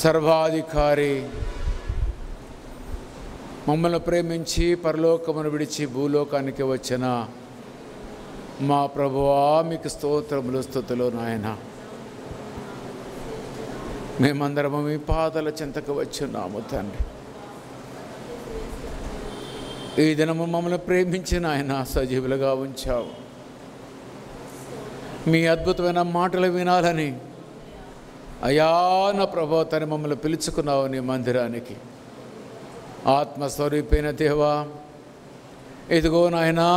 సర్వాధికారి, మమ్మల్ని ప్రేమించి పరలోకమును విడిచి భూలోకానికి వచ్చిన మా ప్రభువా, మీకు స్తోత్రములు స్తుతులు నాయన. మేమందరము మీ పాదాల చెంతకు వచ్చున్నాము తండ్రి. ఈ దినము మమ్మల్ని ప్రేమించిన ఆయన సజీవులుగా ఉంచావు. మీ అద్భుతమైన మాటలు వినాలని అయా నా ప్రభువా తను మమ్మల్ని పిలుచుకున్నావు నీ మందిరానికి. ఆత్మస్వరూపైన దేవా, ఇదిగో నాయనా,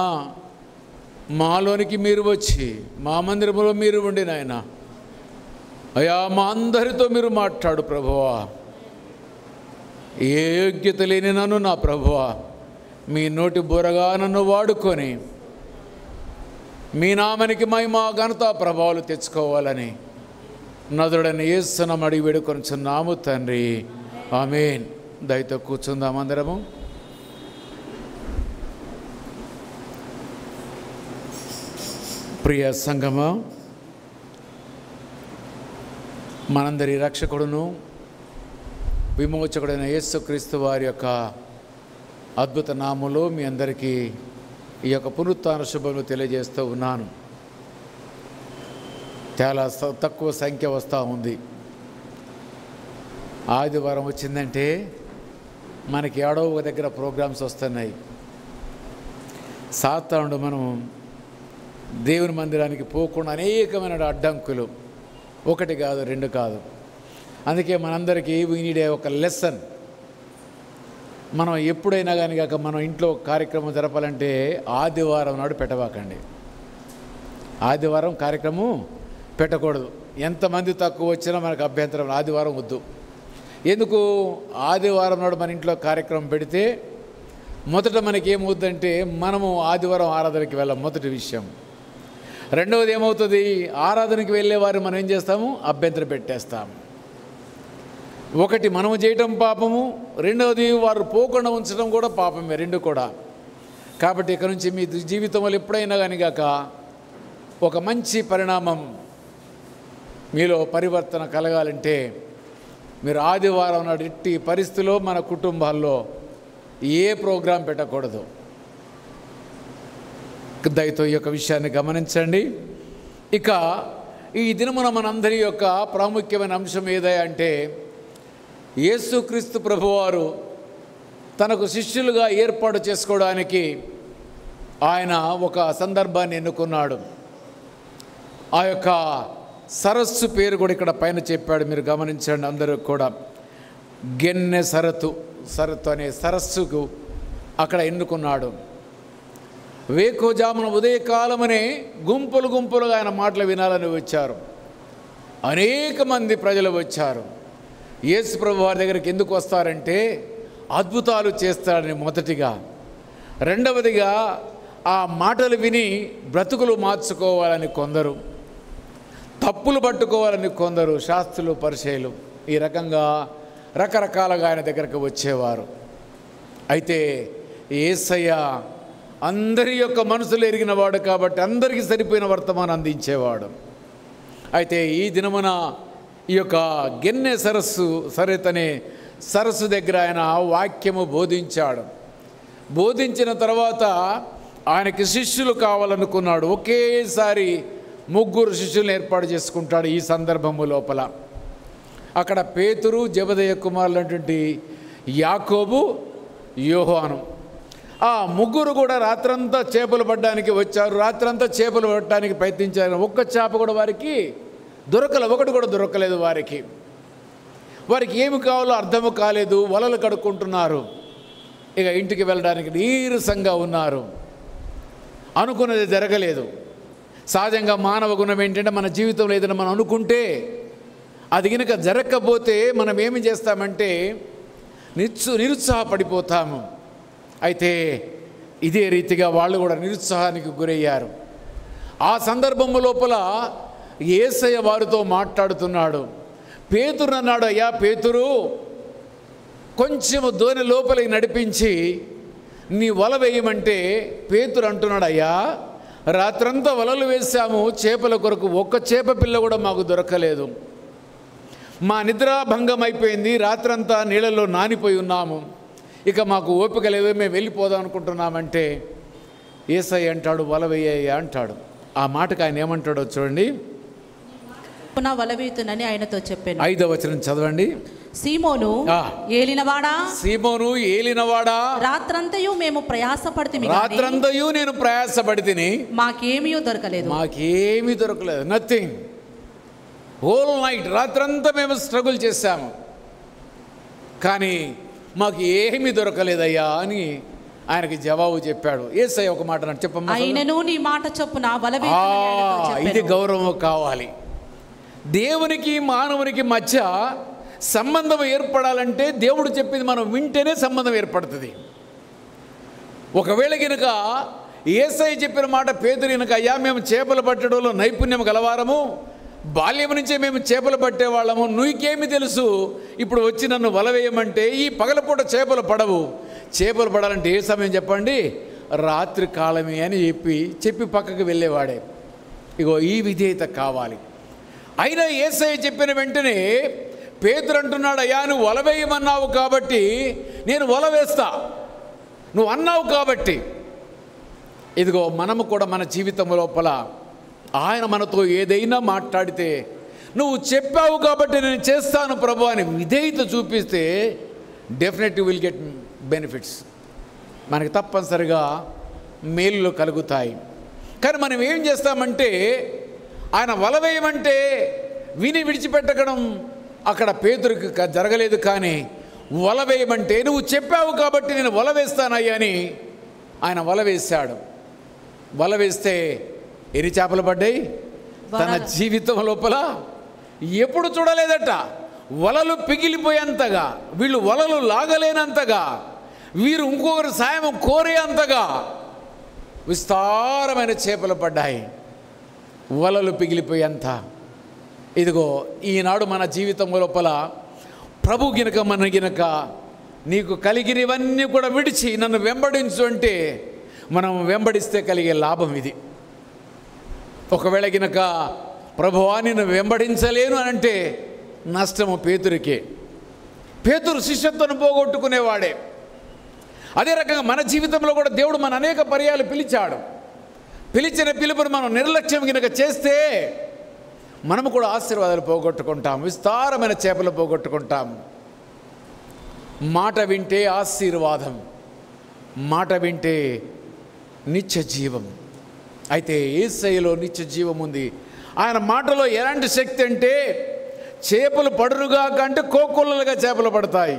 మాలోనికి మీరు వచ్చి మా మందిరంలో మీరు ఉండి నాయన అయా మా అందరితో మీరు మాట్లాడు ప్రభువా. ఏ యోగ్యత లేని నన్ను నా ప్రభువా మీ నోటి బూరగా నన్ను వాడుకొని మీ నామానికి మహిమ ఘనత ప్రభావాలు తెచ్చుకోవాలని నదుడని యేసునామమున అడిగి వేడుకొనుచున్నాము తండ్రి, ఆమేన్. దయతో కూర్చుందాం అందరము. ప్రియ సంగమా, మనందరి రక్షకుడును విమోచకుడైన యేసుక్రీస్తు వారి యొక్క అద్భుత నామములో మీ అందరికీ ఈ యొక్క పునరుత్థాన శుభములు తెలియజేస్తూ ఉన్నాను. చాలా తక్కువ సంఖ్య వస్తూ ఉంది. ఆదివారం వచ్చిందంటే మనకి ఏడో ఒక దగ్గర ప్రోగ్రామ్స్ వస్తున్నాయి. సాతానుడు మనం దేవుని మందిరానికి పోకుండా అనేకమైన అడ్డంకులు, ఒకటి కాదు రెండు కాదు. అందుకే మనందరికీ వీ నీడ్ ఒక లెసన్. మనం ఎప్పుడైనా కానీ కాక మనం ఇంట్లో కార్యక్రమం జరపాలంటే ఆదివారం నాడు పెట్టబాకండి. ఆదివారం కార్యక్రమం పెట్టకూడదు. ఎంతమంది తక్కువ వచ్చినా మనకు అభ్యంతరం, ఆదివారం వద్దు. ఎందుకు? ఆదివారం నాడు మన ఇంట్లో కార్యక్రమం పెడితే మొదట మనకి ఏమవుతుందంటే మనము ఆదివారం ఆరాధనకి వెళ్ళాం, మొదటి విషయం. రెండవది ఏమవుతుంది, ఆరాధనకి వెళ్ళే వారు మనం ఏం చేస్తాము, అభ్యంతరం పెట్టేస్తాము. ఒకటి మనము చేయటం పాపము, రెండవది వారు పోకుండా ఉంచడం కూడా పాపమే, రెండు కూడా. కాబట్టి ఇక నుంచి మీ జీవితంలో ఎప్పుడైనా కానీ కాక ఒక మంచి పరిణామం మీలో పరివర్తన కలగాలంటే మీరు ఆదివారం నాడు ఇట్టి పరిస్థితిలో మన కుటుంబాల్లో ఏ ప్రోగ్రాం పెట్టకూడదు. దయతో ఈ యొక్క విషయాన్ని గమనించండి. ఇక ఈ దినమున మనందరి యొక్క ప్రాముఖ్యమైన అంశం ఏదై అంటే యేసుక్రీస్తు ప్రభువారు తనకు శిష్యులుగా ఏర్పాటు చేసుకోవడానికి ఆయన ఒక సందర్భాన్ని ఎన్నుకున్నాడు. ఆ యొక్క సరస్సు పేరు కూడా ఇక్కడ పైన చెప్పాడు, మీరు గమనించండి అందరూ కూడా. గెన్నెసరతు అనే సరస్సుకు అక్కడ ఎన్నుకున్నాడు. వేకువజామున ఉదయకాలమనే గుంపులు గుంపులుగా ఆయన మాటలు వినాలని వచ్చారు. అనేక మంది ప్రజలు వచ్చారు. యేసు ప్రభు వారి దగ్గరికి ఎందుకు వస్తారంటే అద్భుతాలు చేస్తాడని మొదటిగా, రెండవదిగా ఆ మాటలు విని బ్రతుకులు మార్చుకోవాలని కొందరు, తప్పులు పట్టుకోవాలని కొందరు, శాస్త్రులు పరిచయులు ఈ రకంగా రకరకాలుగా ఆయన దగ్గరకు వచ్చేవారు. అయితే యేసయ్య అందరి యొక్క మనసులు ఎరిగినవాడు కాబట్టి అందరికీ సరిపోయిన వర్తమానం అందించేవాడు. అయితే ఈ దినమున ఈ యొక్క గెన్నె సరతనే సరస్సు దగ్గర ఆయన వాక్యము బోధించాడు. బోధించిన తర్వాత ఆయనకి శిష్యులు కావాలనుకున్నాడు. ఒకేసారి 3 శిష్యులను ఏర్పాటు చేసుకుంటాడు. ఈ సందర్భము లోపల అక్కడ పేతురు, జెబెదయి కుమారులైనటువంటి యాకోబు, యోహాను, ఆ 3 కూడా రాత్రంతా చేపలు పట్టడానికి వచ్చారు. రాత్రంతా చేపలు పట్టడానికి ప్రయత్నించారు. ఒక్క చేప కూడా వారికి ఒకటి కూడా దొరకలేదు. వారికి ఏమి కావాలో అర్థము కాలేదు. వలలు కడుక్కుంటున్నారు. ఇక ఇంటికి వెళ్ళడానికి నీరసంగా ఉన్నారు. అనుకున్నది జరగలేదు. సహజంగా మానవ గుణం ఏంటంటే మన జీవితంలో ఏదైనా మనం అనుకుంటే అది కనుక జరగకపోతే మనం ఏమి చేస్తామంటే నిరుత్సాహపడిపోతాము. అయితే ఇదే రీతిగా వాళ్ళు కూడా నిరుత్సాహానికి గురయ్యారు. ఆ సందర్భము లోపల యేసయ్య వారితో మాట్లాడుతున్నాడు. పేతురు అన్నాడు, అయ్యా పేతురు, కొంచెము దోణి లోపలికి నడిపించి నీ వల వేయమంటే పేతురు అంటున్నాడు, అయ్యా రాత్రంతా వలలు వేసాము చేపల కొరకు, ఒక్క చేప పిల్ల కూడా మాకు దొరకలేదు. మా నిద్రాభంగం అయిపోయింది, రాత్రంతా నీళ్ళల్లో నానిపోయి ఉన్నాము, ఇక మాకు ఓపిక లేదు, మేము వెళ్ళిపోదాం అనుకుంటున్నామంటే యేసయ్య అంటాడు, వల వేయ్యా అంటాడు. ఆ మాటకు ఆయన ఏమంటాడో చూడండి. వల వేయుతునని ఆయనతో చెప్పాను. 5వ వచనం చదవండి. సీమోను ఏలినవాడా, రాత్రంతయు మేము ప్రయాసపడితిమి, రాత్రంతయు నేను ప్రయాసపడితిని, మాకేమీ దొరకలేదు. నథింగ్. హోల్ నైట్, రాత్రంతా మేము స్ట్రగుల్ చేశాము, కానీ మాకు ఏమీ దొరకలేదయ్యా అని ఆయనకి జవాబు చెప్పాడు. యేసయ్య ఒక మాట నాకు చెప్పమ్మా. ఆయనను నీ మాట చొప్పున వల ఇది గౌరవం కావాలి. దేవునికి మానవునికి మధ్య సంబంధం ఏర్పడాలంటే దేవుడు చెప్పింది మనం వింటేనే సంబంధం ఏర్పడుతుంది. ఒకవేళ కనుక యేసయ్య చెప్పిన మాట పేతురు కనుక, అయ్యా మేము చేపలు పట్టడంలో నైపుణ్యం గలవారము, బాల్యం నుంచే మేము చేపలు పట్టేవాళ్ళము, నీకేమి తెలుసు ఇప్పుడు వచ్చి నన్ను వల వేయమంటే, ఈ పగలపూట చేపలు పడవు, చేపలు పడాలంటే ఏ సమయం చెప్పండి, రాత్రి కాలమే అని చెప్పి పక్కకు వెళ్ళేవాడే. ఇగో ఈ విధేయత కావాలి. అయినా యేసయ్య చెప్పిన వెంటనే పేతురు అంటున్నాడు, అయ్యా నువ్వు వల వేయమన్నావు కాబట్టి నేను వల వేస్తా, నువ్వు అన్నావు కాబట్టి. ఇదిగో మనము కూడా మన జీవితం లోపల ఆయన మనతో ఏదైనా మాట్లాడితే, నువ్వు చెప్పావు కాబట్టి నేను చేస్తాను ప్రభు అని విధేయత చూపిస్తే డెఫినెట్లీ విల్ గెట్ బెనిఫిట్స్. మనకి తప్పనిసరిగా మేలు కలుగుతాయి. కానీ మనం ఏం చేస్తామంటే, ఆయన వల వేయమంటే విని విడిచిపెట్టడం అక్కడ పేతురుకి జరగలేదు. కానీ వల వేయమంటే నువ్వు చెప్పావు కాబట్టి నేను వల వేస్తానయ్యా అని ఆయన వల వేశాడు. వల వేస్తే ఎన్ని చేపలు పడ్డాయి? తన జీవితం లోపల ఎప్పుడు చూడలేదట. వలలు పిగిలిపోయేంతగా, వీళ్ళు వలలు లాగలేనంతగా, వీరు ఇంకొకరు సాయం కోరేంతగా విస్తారమైన చేపలు పడ్డాయి, వలలు పిగిలిపోయేంత. ఇదిగో ఈనాడు మన జీవితం లోపల ప్రభు గినక మన గినక నీకు కలిగినవన్నీ కూడా విడిచి నన్ను వెంబడించు అంటే మనం వెంబడిస్తే కలిగే లాభం ఇది. ఒకవేళ గినక ప్రభువా నిన్ను వెంబడించలేను అని అంటే నష్టము పేతురికే. పేతురు శిష్యత్వను పోగొట్టుకునేవాడే. అదే రకంగా మన జీవితంలో కూడా దేవుడు మన అనేక పర్యాలు పిలిచాడు. పిలిచిన పిలుపును మనం నిర్లక్ష్యం గినక చేస్తే మనము కూడా ఆశీర్వాదాలు పోగొట్టుకుంటాం, విస్తారమైన చేపలు పోగొట్టుకుంటాం. మాట వింటే ఆశీర్వాదం, మాట వింటే నిత్య జీవం. అయితే యేసయ్యలో నిత్య జీవం ఉంది. ఆయన మాటలో ఎలాంటి శక్తి అంటే, చేపలు పడునుగా కంటే కోకొల్లలుగా చేపలు పడతాయి.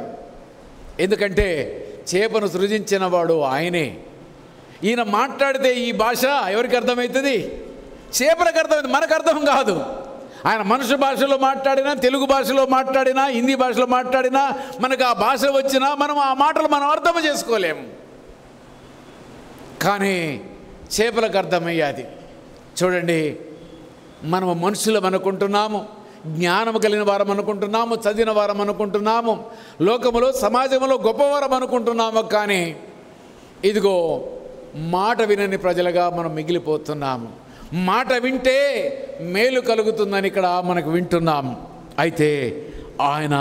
ఎందుకంటే చేపను సృజించిన వాడు ఆయనే. ఈయన మాట్లాడితే ఈ భాష ఎవరికి అర్థమవుతుంది? చేపలకు అర్థమవుతుంది, మనకు అర్థం కాదు. ఆయన మనుషు భాషలో మాట్లాడినా, తెలుగు భాషలో మాట్లాడినా, హిందీ భాషలో మాట్లాడినా, మనకు ఆ భాష వచ్చినా మనం ఆ మాటలు మనం అర్థం చేసుకోలేము. కానీ చేపలకు అర్థమయ్యాది. చూడండి, మనము మనుషులం అనుకుంటున్నాము, జ్ఞానం కలిగిన వారం అనుకుంటున్నాము, చదివిన వారం అనుకుంటున్నాము, లోకములో సమాజంలో గొప్పవారం అనుకుంటున్నాము. కానీ ఇదిగో మాట వినని ప్రజలుగా మనం మిగిలిపోతున్నాము. మాట వింటే మేలు కలుగుతుందని ఇక్కడ మనకు వింటున్నాము. అయితే ఆయన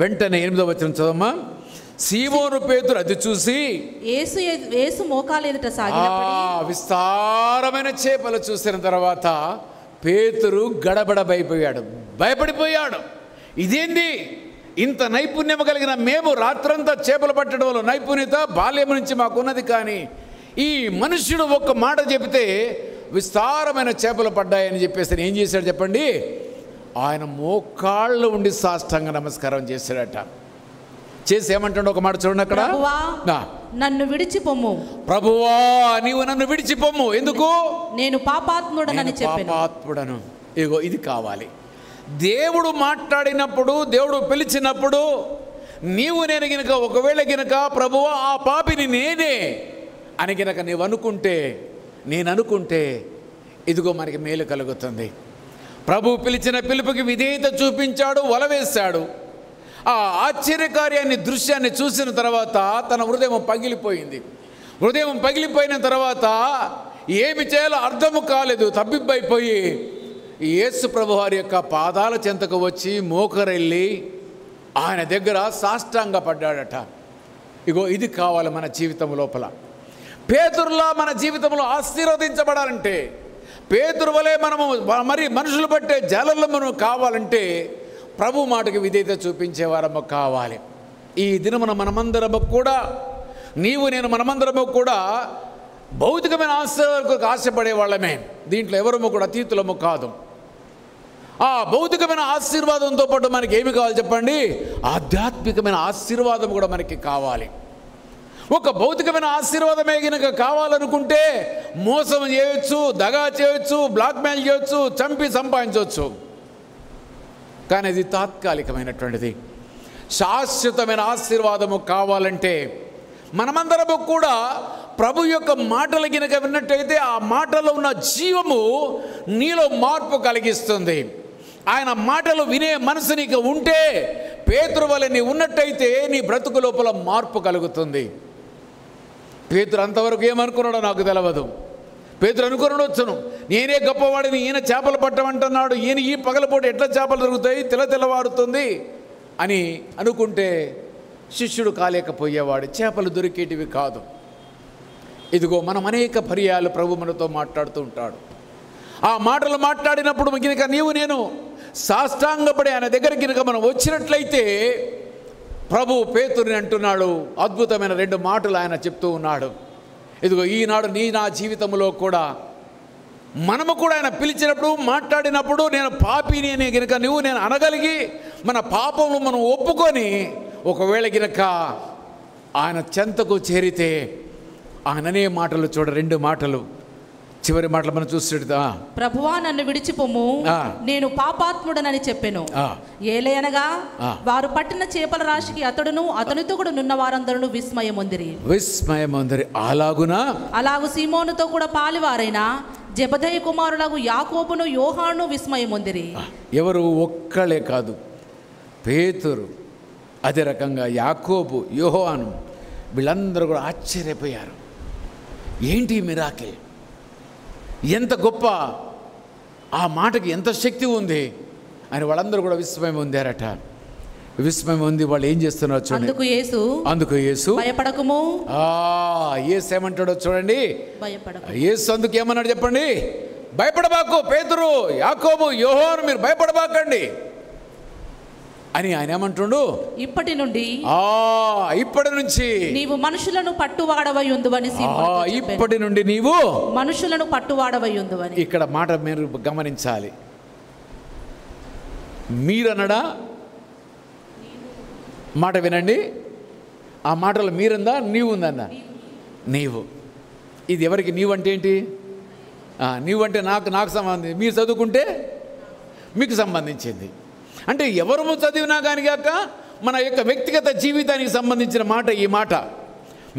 వెంటనే 8వ వచనం చదవమ్మా. సీమోను పేతురు అది చూసి యేసు మోకాలు ఎదుట సాగిలపడి, విస్తారమైన చేపలు చూసిన తర్వాత పేతురు గడబడబైపోయాడు, భయపడిపోయాడు. ఇదేంది, ఇంత నైపుణ్యం కలిగిన మేము రాత్రంతా చేపలు పట్టడంలో నైపుణ్యత బాల్యం నుంచి మాకున్నది, కానీ ఈ మనుష్యుడు ఒక్క మాట చెబితే విస్తారమైన చేపలు పడ్డాయని చెప్పేసి ఏం చేశాడు చెప్పండి? ఆయన మోకాళ్ళు ఉండి సాష్టాంగ నమస్కారం చేశాడట. చేసి ఏమంటాడు ఒక మాట చూడండి అక్కడ, నన్ను విడిచిపొమ్ము ప్రభువా, నీవు నన్ను విడిచిపొమ్ము. ఎందుకు? నేను పాపాత్ముడనని చెప్పాను. పాపాత్ముడను. ఇగో ఇది కావాలి. దేవుడు మాట్లాడినప్పుడు, దేవుడు పిలిచినప్పుడు నీవు నేను గినక ఒకవేళ గినక ప్రభువా ఆ పాపిని నేనే అని గినక నీవు అనుకుంటే, నేను అనుకుంటే ఇదిగో మనకి మేలు కలుగుతుంది. ప్రభు పిలిచిన పిలుపుకి విధేయత చూపించాడు, వల వేశాడు. ఆ ఆశ్చర్యకార్యాన్ని దృశ్యాన్ని చూసిన తర్వాత తన హృదయం పగిలిపోయింది. హృదయం పగిలిపోయిన తర్వాత ఏమి చేయాలో అర్థము కాలేదు, తబ్బిబ్బైపోయి యేసు ప్రభువారి యొక్క పాదాల చెంతకు వచ్చి మోకరెళ్ళి ఆయన దగ్గర సాష్టాంగపడ్డాడట. ఇగో ఇది కావాలి మన జీవితం లోపల. పేతురులా మన జీవితంలో ఆశీర్వదించబడాలంటే, పేతురు వలె మనము మరి మనుషులు పట్టే జాలర్లో మనం కావాలంటే ప్రభు మాటకి విధేయత చూపించేవారము కావాలి. ఈ దినమున మనమందరము కూడా, నీవు నేను మనమందరము కూడా భౌతికమైన ఆశీర్వాదాలకు ఆశపడే వాళ్ళమే. దీంట్లో ఎవరము కూడా అతీతులము కాదు. ఆ భౌతికమైన ఆశీర్వాదంతో పాటు మనకి ఏమి కావాలి చెప్పండి? ఆధ్యాత్మికమైన ఆశీర్వాదం కూడా మనకి కావాలి. ఒక భౌతికమైన ఆశీర్వాదమే కనుక కావాలనుకుంటే మోసం చేయొచ్చు, దగా చేయొచ్చు, బ్లాక్మెయిల్ చేయొచ్చు, చంపి సంపాదించవచ్చు. కానీ అది తాత్కాలికమైనటువంటిది. శాశ్వతమైన ఆశీర్వాదము కావాలంటే మనమందరము కూడా ప్రభు యొక్క మాటలు గినక విన్నట్టయితే ఆ మాటలో ఉన్న జీవము నీలో మార్పు కలిగిస్తుంది. ఆయన మాటలు వినే మనసు నీకు ఉంటే, పేతురు వలె నీ ఉన్నట్టయితే నీ బ్రతుకు లోపల మార్పు కలుగుతుంది. పేతురు అంతవరకు ఏమనుకున్నాడో నాకు తెలియదు. పేతురు అనుకున్నాడొచ్చును, నేనే గొప్పవాడిని, ఈయన చేపలు పట్టమంటున్నాడు, ఈయన ఈ పగలపూట ఎట్లా చేపలు దొరుకుతాయి, తెల్లవారుతుంది అని అనుకుంటే శిష్యుడు కాలేకపోయేవాడు. చేపలు దొరికేటివి కాదు. ఇదిగో మనం అనేక పర్యాలు ప్రభు మనతో మాట్లాడుతూ ఉంటాడు. ఆ మాటలు మాట్లాడినప్పుడు గినక నీవు నేను సాష్టాంగపడి ఆయన దగ్గరికి గినక మనం వచ్చినట్లయితే ప్రభు పేతురుని అంటున్నాడు, అద్భుతమైన 2 మాటలు ఆయన చెప్తూ ఉన్నాడు. ఇదిగో ఈనాడు నా జీవితంలో కూడా మనము కూడా ఆయన పిలిచినప్పుడు మాట్లాడినప్పుడు నేను పాపిని అని గినక నేను అనగలిగి మన పాపములు మనం ఒప్పుకొని ఒకవేళ గినక ఆయన చెంతకు చేరితే ఆయననే మాటలు చూడ 2 మాటలు, చివరి మాటలు మనం చూస్తుంటా, ప్రభువా నన్ను విడిచిపోము, నేను పాపాత్ముడనని చెప్పెను. ఏలయనగా వారు పట్టిన చేపల రాశికి అతడును అతనితో కూడా నున్న వారందరూ విస్మయమొందిరి. అలాగు సీమోనుతో కూడా పాలివారైన జెబెదయి కుమారులకు యాకోబును యోహాను విస్మయమొందిరి. ఎవరు ఒక్కళ్ళే కాదు, పేతురు, అదే రకంగా యాకోబు, యోహాను, వీళ్ళందరూ కూడా ఆశ్చర్యపోయారు. ఏంటి మిరాకిల్, ఎంత గొప్ప, ఆ మాటకి ఎంత శక్తి ఉంది అని వాళ్ళందరూ కూడా విస్మయం పొందారట. విస్మయం ఉంది. వాళ్ళు ఏం చేస్తున్నారు చూడండి. అందుకు యేసు భయపడకుము. యేసు ఏమంటాడో చూడండి. యేసు అందుకు ఏమన్నాడు చెప్పండి? భయపడబాకు పేతురు, యాకోబు, యోహాను, మీరు భయపడబాకండి అని ఆయన ఏమంటుండు? ఇప్పటి నుంచి నీవు మనుషులను పట్టువాడవయుందువని. ఇప్పటి నుండి నీవు మనుషులను పట్టువాడవయుందువని. ఇక్కడ మాట మీరు గమనించాలి. మీరనడా మాట వినండి. ఆ మాటలో మీరుందా, నీవు ఉందన్నా? నీవు. ఇది ఎవరికి నీవు అంటే ఏంటి? నీవు అంటే నాకు సంబంధించి, మీరు చదువుకుంటే మీకు సంబంధించింది. అంటే ఎవరు చదివినా కానీ కాక మన యొక్క వ్యక్తిగత జీవితానికి సంబంధించిన మాట ఈ మాట.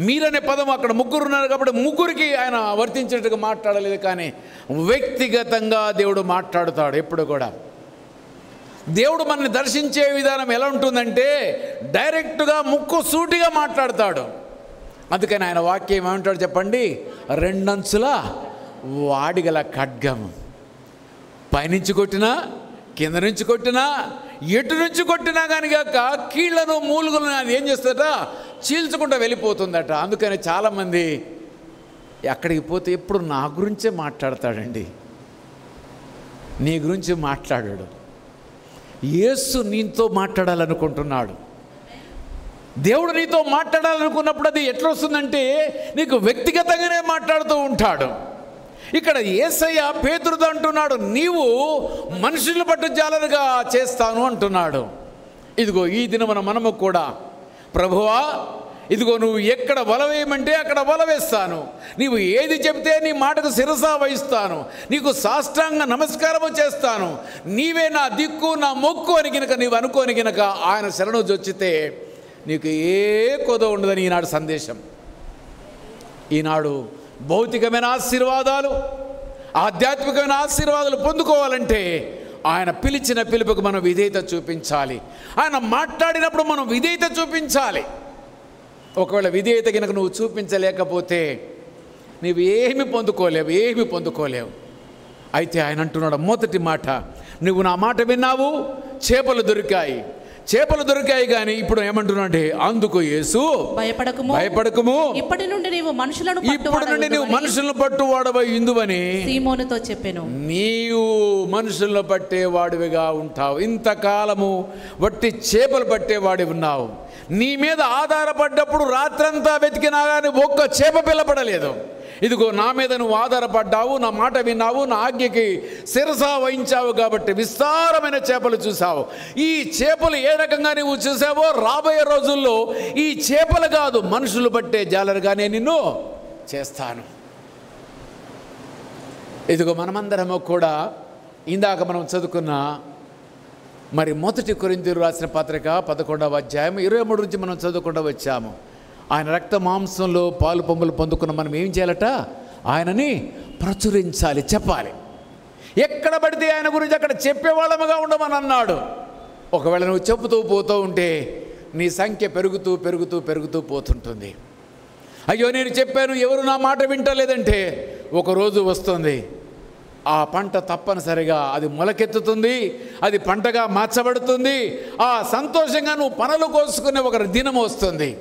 మీరనే పదం అక్కడ 3 ఉన్నారు కాబట్టి 3కి ఆయన వర్తించినట్టుగా మాట్లాడలేదు. కానీ వ్యక్తిగతంగా దేవుడు మాట్లాడుతాడు ఎప్పుడు కూడా. దేవుడు మనల్ని దర్శించే విధానం ఎలా ఉంటుందంటే డైరెక్ట్గా ముక్కుసూటిగా మాట్లాడతాడు. అందుకని ఆయన వాక్యం ఏమంటాడు చెప్పండి? 2 అంచుల వాడిగల ఖడ్గం, పైనుంచి కొట్టినా కింద నుంచి కొట్టినా ఎటు నుంచి కొట్టినా కానీ కాక కీళ్లను మూలుగులను అది ఏం చేస్తుందట, చీల్చుకుంటూ వెళ్ళిపోతుందట. అందుకని చాలామంది అక్కడికి పోతే ఎప్పుడు నా గురించే మాట్లాడతాడండి, నీ గురించి మాట్లాడాడు. యేసు నీతో మాట్లాడాలనుకుంటున్నాడు. దేవుడు నీతో మాట్లాడాలనుకున్నప్పుడు అది ఎట్లా వస్తుందంటే నీకు వ్యక్తిగతంగానే మాట్లాడుతూ ఉంటాడు. ఇక్కడ యేసయ్య పేతురుతో అంటున్నాడు, నీవు మనుషులు పట్టు జాలరుగా చేస్తాను అంటున్నాడు. ఇదిగో ఈ దినమున మనము కూడా, ప్రభువా ఇదిగో నువ్వు ఎక్కడ వల వేయమంటే అక్కడ వల వేస్తాను, నీవు ఏది చెబితే నీ మాటకు శిరసా వహిస్తాను, నీకు సాష్టాంగ నమస్కారము చేస్తాను, నీవే నా దిక్కు నా మొక్కు అని గినక నీవు అనుకోని గినక ఆయన శరణు జొచ్చితే నీకు ఏ కొద ఉండదని ఈనాడు సందేశం. ఈనాడు భౌతికమైన ఆశీర్వాదాలు, ఆధ్యాత్మికమైన ఆశీర్వాదాలు పొందుకోవాలంటే ఆయన పిలిచిన పిలుపుకు మనం విధేయత చూపించాలి. ఆయన మాట్లాడినప్పుడు మనం విధేయత చూపించాలి. ఒకవేళ విధేయత కనుక నువ్వు చూపించలేకపోతే నీవు ఏమి పొందుకోలేవు. అయితే ఆయన అంటున్నాడు, మొదటి మాట, నువ్వు నా మాట విన్నావు, చేపలు దొరికాయి కానీ ఇప్పుడు ఏమంటున్నాడే, అందుకు యేసు భయపడకుము, ఇప్పటి నుండి నీవు మనుషులను పట్టువాడవై ఇందువని సీమోనుతో చెప్పెను. నీవు మనుషులను పట్టేవాడివిగా ఉంటావు. ఇంతకాలము వట్టి చేపలు పట్టేవాడి ఉన్నావు. నీ మీద ఆధారపడ్డప్పుడు రాత్రంతా వెతికినా కానీ ఒక్క చేప పిల్ల పడలేదు. ఇదిగో నా మీద నువ్వు ఆధారపడ్డావు, నా మాట విన్నావు, నా ఆజ్ఞకి శిరస వహించావు కాబట్టి విస్తారమైన చేపలు చూసావు. ఈ చేపలు ఏ రకంగా నువ్వు చూసావో రాబోయే రోజుల్లో ఈ చేపలు కాదు, మనుషులు పట్టే జాలరుగానే నిన్ను చేస్తాను. ఇదిగో మనమందరము కూడా ఇందాక మనం చదువుకున్న మరి మొదటి కొరింథీయులు రాసిన పత్రిక 11వ అధ్యాయం 23 నుంచి మనం చదువుకుంటూ వచ్చాము. ఆయన రక్త మాంసంలో పాలు పొంగులు పొందుకున్న మనం ఏం చేయాలట? ఆయనని ప్రచురించాలి, చెప్పాలి. ఎక్కడ పడితే ఆయన గురించి అక్కడ చెప్పేవాళ్ళముగా ఉండమని అన్నాడు. ఒకవేళ నువ్వు చెబుతూ పోతూ ఉంటే నీ సంఖ్య పెరుగుతూ పోతుంటుంది. అయ్యో నేను చెప్పాను, ఎవరు నా మాట వింటలేదంటే ఒకరోజు వస్తుంది, ఆ పంట తప్పనిసరిగా అది మొలకెత్తుతుంది, అది పంటగా మార్చబడుతుంది. ఆ సంతోషంగా నువ్వు పనులు కోసుకునే ఒక దినం వస్తుంది.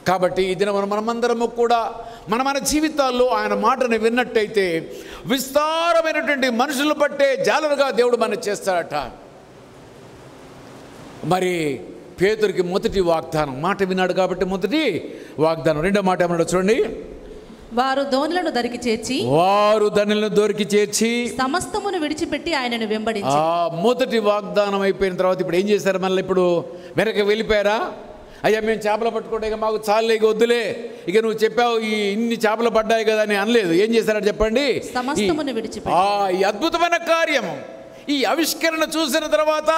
కాబట్టి ఈ దినం మనమందరము కూడా మన జీవితాల్లో ఆయన మాటను విన్నట్టయితే విస్తారమైనటువంటి మనుషులు పట్టే జాలరుగా దేవుడు మనం చేస్తాడట. మరి పేతురికి మొదటి వాగ్దానం, మాట విన్నాడు కాబట్టి మొదటి వాగ్దానం. రెండో మాట ఏమన్నాడు చూడండి, వారు ధోనులను దొరికి చేర్చి సమస్తమును విడిచిపెట్టి ఆయనను వెంబడించి. మొదటి వాగ్దానం అయిపోయిన తర్వాత ఇప్పుడు ఏం చేశారు? మళ్ళీ ఇప్పుడు వెనక్కి వెళ్ళిపోయారా? అయ్యా మేము చేపలు పట్టుకుంటే ఇక మాకు చాలే, ఇక వద్దులే, ఇక నువ్వు చెప్పావు ఈ ఇన్ని చేపలు పడ్డాయి కదా అని అనలేదు. ఏం చేశారని చెప్పండి? సమస్తమును విడిచిపెట్టి. ఈ అద్భుతమైన కార్యము, ఈ ఆవిష్కరణ చూసిన తర్వాత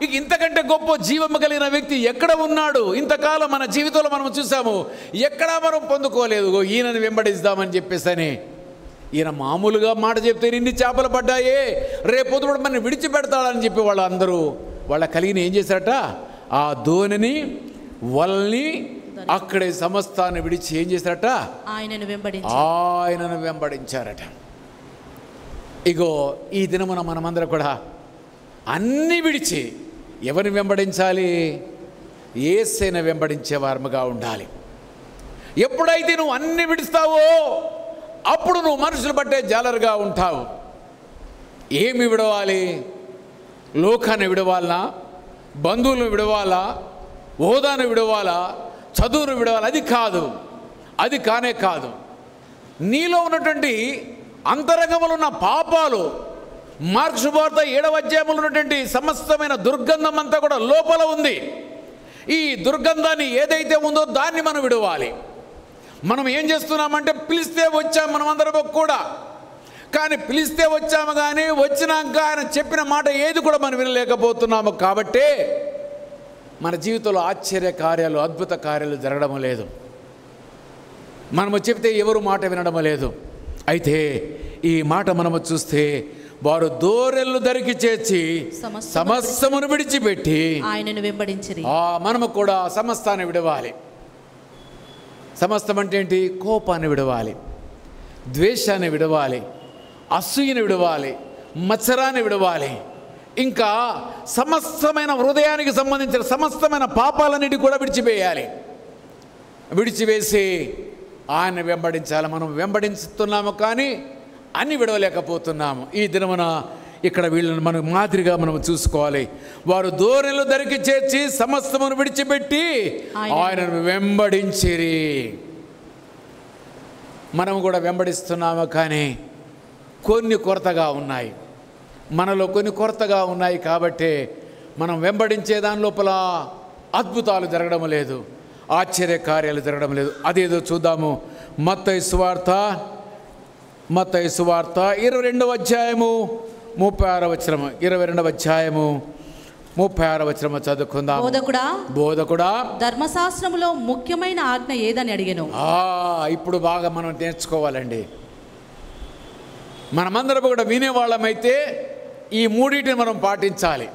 ఇక ఇంతకంటే గొప్ప జీవము కలిగిన వ్యక్తి ఎక్కడ ఉన్నాడు? ఇంతకాలం మన జీవితంలో మనం చూసాము, ఎక్కడా మనం పొందుకోలేదు. ఈయనని వెంబడిస్తామని చెప్పేసని ఈయన మామూలుగా మాట చెప్తే ఇన్ని చేపలు పడ్డాయే, రేపు పొద్దున మనం విడిచిపెడతాడని చెప్పి వాళ్ళందరూ వాళ్ళ కలిగిన ఏం చేశారట? ఆ ధోనిని వల్ని అక్కడే సమస్తాన్ని విడిచి ఏం చేశారట? ఆయనను వెంబడించారట. ఇగో ఈ దినమున మనమందరం కూడా అన్నీ విడిచి ఎవరిని వెంబడించాలి? యేసయ్యను వెంబడించే వారముగా ఉండాలి. ఎప్పుడైతే నువ్వు అన్ని విడుస్తావో అప్పుడు నువ్వు మనుషులు పట్టే జాలరుగా ఉంటావు. ఏమి విడవాలి? లోకాన్ని విడవాలనా? బంధువులను విడవాలా? హోదాను విడవాలా? చదువును విడవాలా? అది కానే కాదు. నీలో ఉన్నటువంటి అంతరంగంలో ఉన్న పాపాలు, మార్కు సువార్త 7వ అధ్యాయంలో ఉన్నటువంటి సమస్తమైన దుర్గంధం అంతా కూడా లోపల ఉంది. ఈ దుర్గంధాన్ని ఏదైతే ఉందో దాన్ని మనం విడవాలి. మనం ఏం చేస్తున్నామంటే పిలిస్తే వచ్చాము మనమందరం కూడా, కానీ పిలిస్తే వచ్చాము కానీ వచ్చినాక ఆయన చెప్పిన మాట ఏది కూడా మనం వినలేకపోతున్నాము. కాబట్టే మన జీవితంలో ఆశ్చర్య కార్యాలు, అద్భుత కార్యాలు జరగడం లేదు. మనము చెప్తే ఎవరు మాట వినడం లేదు. అయితే ఈ మాట మనము చూస్తే వారు దూరెళ్ళు దరికి చేర్చి సమస్తమును విడిచిపెట్టి ఆయనను వెంబడించిరి. మనము కూడా సమస్తాన్ని విడవాలి. సమస్తం అంటే ఏంటి? కోపాన్ని విడవాలి, ద్వేషాన్ని విడవాలి, అసూయని విడవాలి, మత్సరాన్ని విడవాలి, ఇంకా సమస్తమైన హృదయానికి సంబంధించిన సమస్తమైన పాపాలన్నిటి కూడా విడిచివేసి ఆయన వెంబడించాలి. మనం వెంబడిస్తున్నాము కానీ అన్ని విడవలేకపోతున్నాము. ఈ దినమున ఇక్కడ వీళ్ళని మనం మాదిరిగా మనం చూసుకోవాలి. వారు దూరెలు దరికి చేర్చి సమస్తమును విడిచిపెట్టి ఆయనను వెంబడించిరి. మనం కూడా వెంబడిస్తున్నాము కానీ కొన్ని కొరతగా ఉన్నాయి, మనలో కొన్ని కొరతగా ఉన్నాయి. కాబట్టి మనం వెంబడించే దాని లోపల అద్భుతాలు జరగడం లేదు, ఆశ్చర్య కార్యాలు జరగడం లేదు. అదేదో చూద్దాము. మత్తయి సువార్త 22వ అధ్యాయము 36వ వచనము, 22వ అధ్యాయము 36వ వచనము చదువుకుందాం. బోధకుడా ధర్మశాస్త్రములో ముఖ్యమైన ఆజ్ఞ ఏదని అడిగాను. ఇప్పుడు బాగా మనం నేర్చుకోవాలండి. మనమందరం కూడా వినేవాళ్ళమైతే ఈ మూడింటిని మనం పాటించాలి.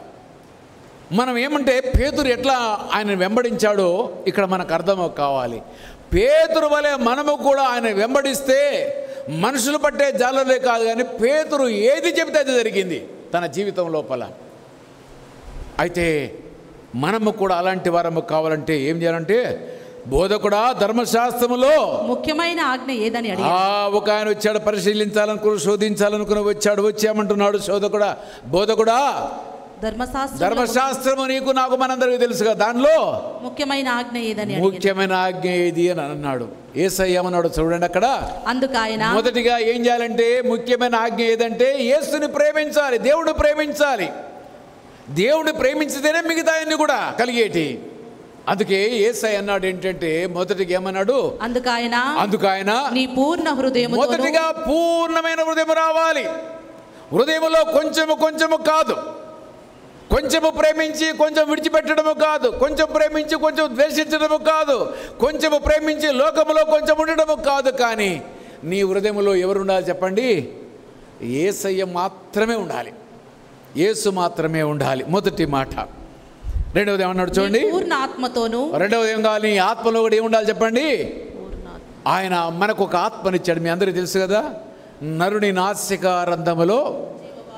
మనం ఏమంటే పేతురు ఎట్లా ఆయన వెంబడించాడో ఇక్కడ మనకు అర్థం కావాలి. పేతురు వలె మనము కూడా ఆయన వెంబడిస్తే మనుషులు పట్టే జాలలే కాదు, కానీ పేతురు ఏది చెబితే అది జరిగింది తన జీవితం లోపల. అయితే మనము కూడా అలాంటి వారము కావాలంటే ఏం చేయాలంటే, బోధకుడా ధర్మశాస్త్రములో ముఖ్యమైన ఆజ్ఞ ఏదని ఒక ఆయన వచ్చాడు, పరిశీలించాలనుకుని శోధించాలనుకుని వచ్చామంటున్నాడు. బోధకుడా ధర్మశాస్త్రము నీకు నాకు మనందరికీ తెలుసుగా, దానిలో ముఖ్యమైన ఆజ్ఞ ఏదని ముఖ్యమైన ఆజ్ఞ ఏది అని అన్నాడు. యేసయ్య ఏమన్నాడు చూడండి అక్కడ. అందుకు ఆయన మొదటిగా ఏం చేయాలంటే, ముఖ్యమైన ఆజ్ఞ ఏదంటే యేసుని ప్రేమించాలి, దేవుడు ప్రేమించాలి. దేవుడు ప్రేమించితేనే మిగతా అన్ని కూడా కలిగేటి. అందుకే యేసయ్య అన్నాడు ఏంటంటే, మొదటిగా ఏమన్నాడు, అందుకు ఆయన నీ పూర్ణ హృదయం, మొదటిగా పూర్ణమైన హృదయం రావాలి. హృదయంలో కొంచెము కాదు, కొంచెము ప్రేమించి కొంచెం విడిచిపెట్టడము కాదు, కొంచెం ప్రేమించి కొంచెం ద్వేషించడము కాదు, కొంచెము ప్రేమించి లోకములో కొంచెం ఉండడము కాదు. కానీ నీ హృదయంలో ఎవరు ఉండాలి చెప్పండి? యేసయ్య మాత్రమే ఉండాలి, యేసు మాత్రమే ఉండాలి. మొదటి మాట. రెండవది ఏమన్నాడు చూడండి, పూర్ణ ఆత్మతోను. రెండవది ఏం కావాలి? నీ ఆత్మలో కూడా ఏముండాలి చెప్పండి? ఆయన మనకు ఒక ఆత్మనిచ్చాడు. మీ అందరికీ తెలుసు కదా, నరుని నాసికా రంధ్రములో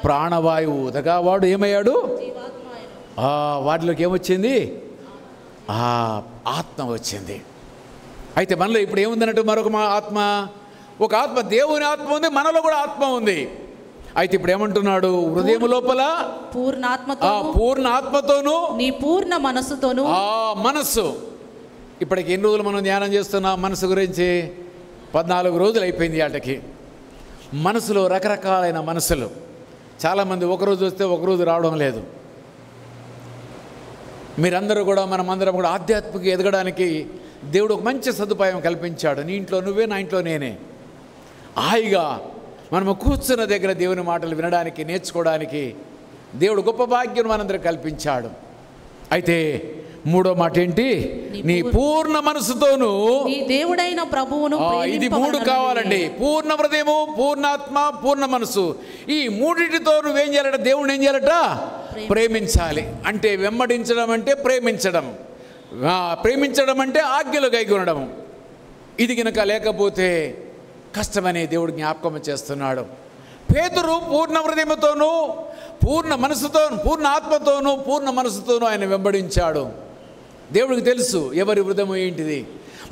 ప్రాణవాయువు ఊదగా వాడు ఏమయ్యాడు? వాటిలోకి ఏమొచ్చింది? ఆత్మ వచ్చింది. అయితే మనలో ఇప్పుడు ఏముందన్నట్టు మరొక ఆత్మ, ఒక ఆత్మ, దేవుని ఆత్మ ఉంది, మనలో కూడా ఆత్మ ఉంది. అయితే ఇప్పుడు ఏమంటున్నాడు? హృదయం లోపల పూర్ణ ఆత్మతోను నీ పూర్ణ మనస్సుతోను. మనస్సు. ఇప్పటికి ఎన్ని రోజులు మనం ధ్యానం చేస్తున్నాం మనసు గురించి? 14 రోజులు అయిపోయింది. వాటికి మనసులో రకరకాలైన మనసులు. చాలామంది ఒకరోజు వస్తే ఒకరోజు రావడం లేదు. మీరందరూ కూడా, మనమందరం కూడా ఆధ్యాత్మిక ఎదగడానికి దేవుడు ఒక మంచి సదుపాయం కల్పించాడు. నీ ఇంట్లో నువ్వే, నా ఇంట్లో నేనే. హాయిగా మనము కూర్చున్న దగ్గర దేవుని మాటలు వినడానికి, నేర్చుకోవడానికి దేవుడు గొప్ప భాగ్యం మనందరూ కల్పించాడు. అయితే మూడో మాట ఏంటి? నీ పూర్ణ మనసుతోను దేవుడైన ప్రభువును. ఇది 3 కావాలండి. పూర్ణ హృదయము, పూర్ణాత్మ, పూర్ణ మనసు. ఈ మూడింటితో నువ్వేం చేయాలట? దేవుడిని ఏం చేయాలట? ప్రేమించాలి. అంటే వెంబడించడం అంటే ప్రేమించడం, ప్రేమించడం అంటే ఆజ్ఞలు గైకొనడం. ఇది కనుక లేకపోతే కష్టమని దేవుడు జ్ఞాపకం చేస్తున్నాడు. పేతురు పూర్ణ హృదయముతోనూ, పూర్ణ మనసుతోను, పూర్ణ ఆత్మతోనూ, పూర్ణ మనసుతోనూ ఆయన వెంబడించాడు. దేవుడికి తెలుసు ఎవరి హృదయం ఏంటిది.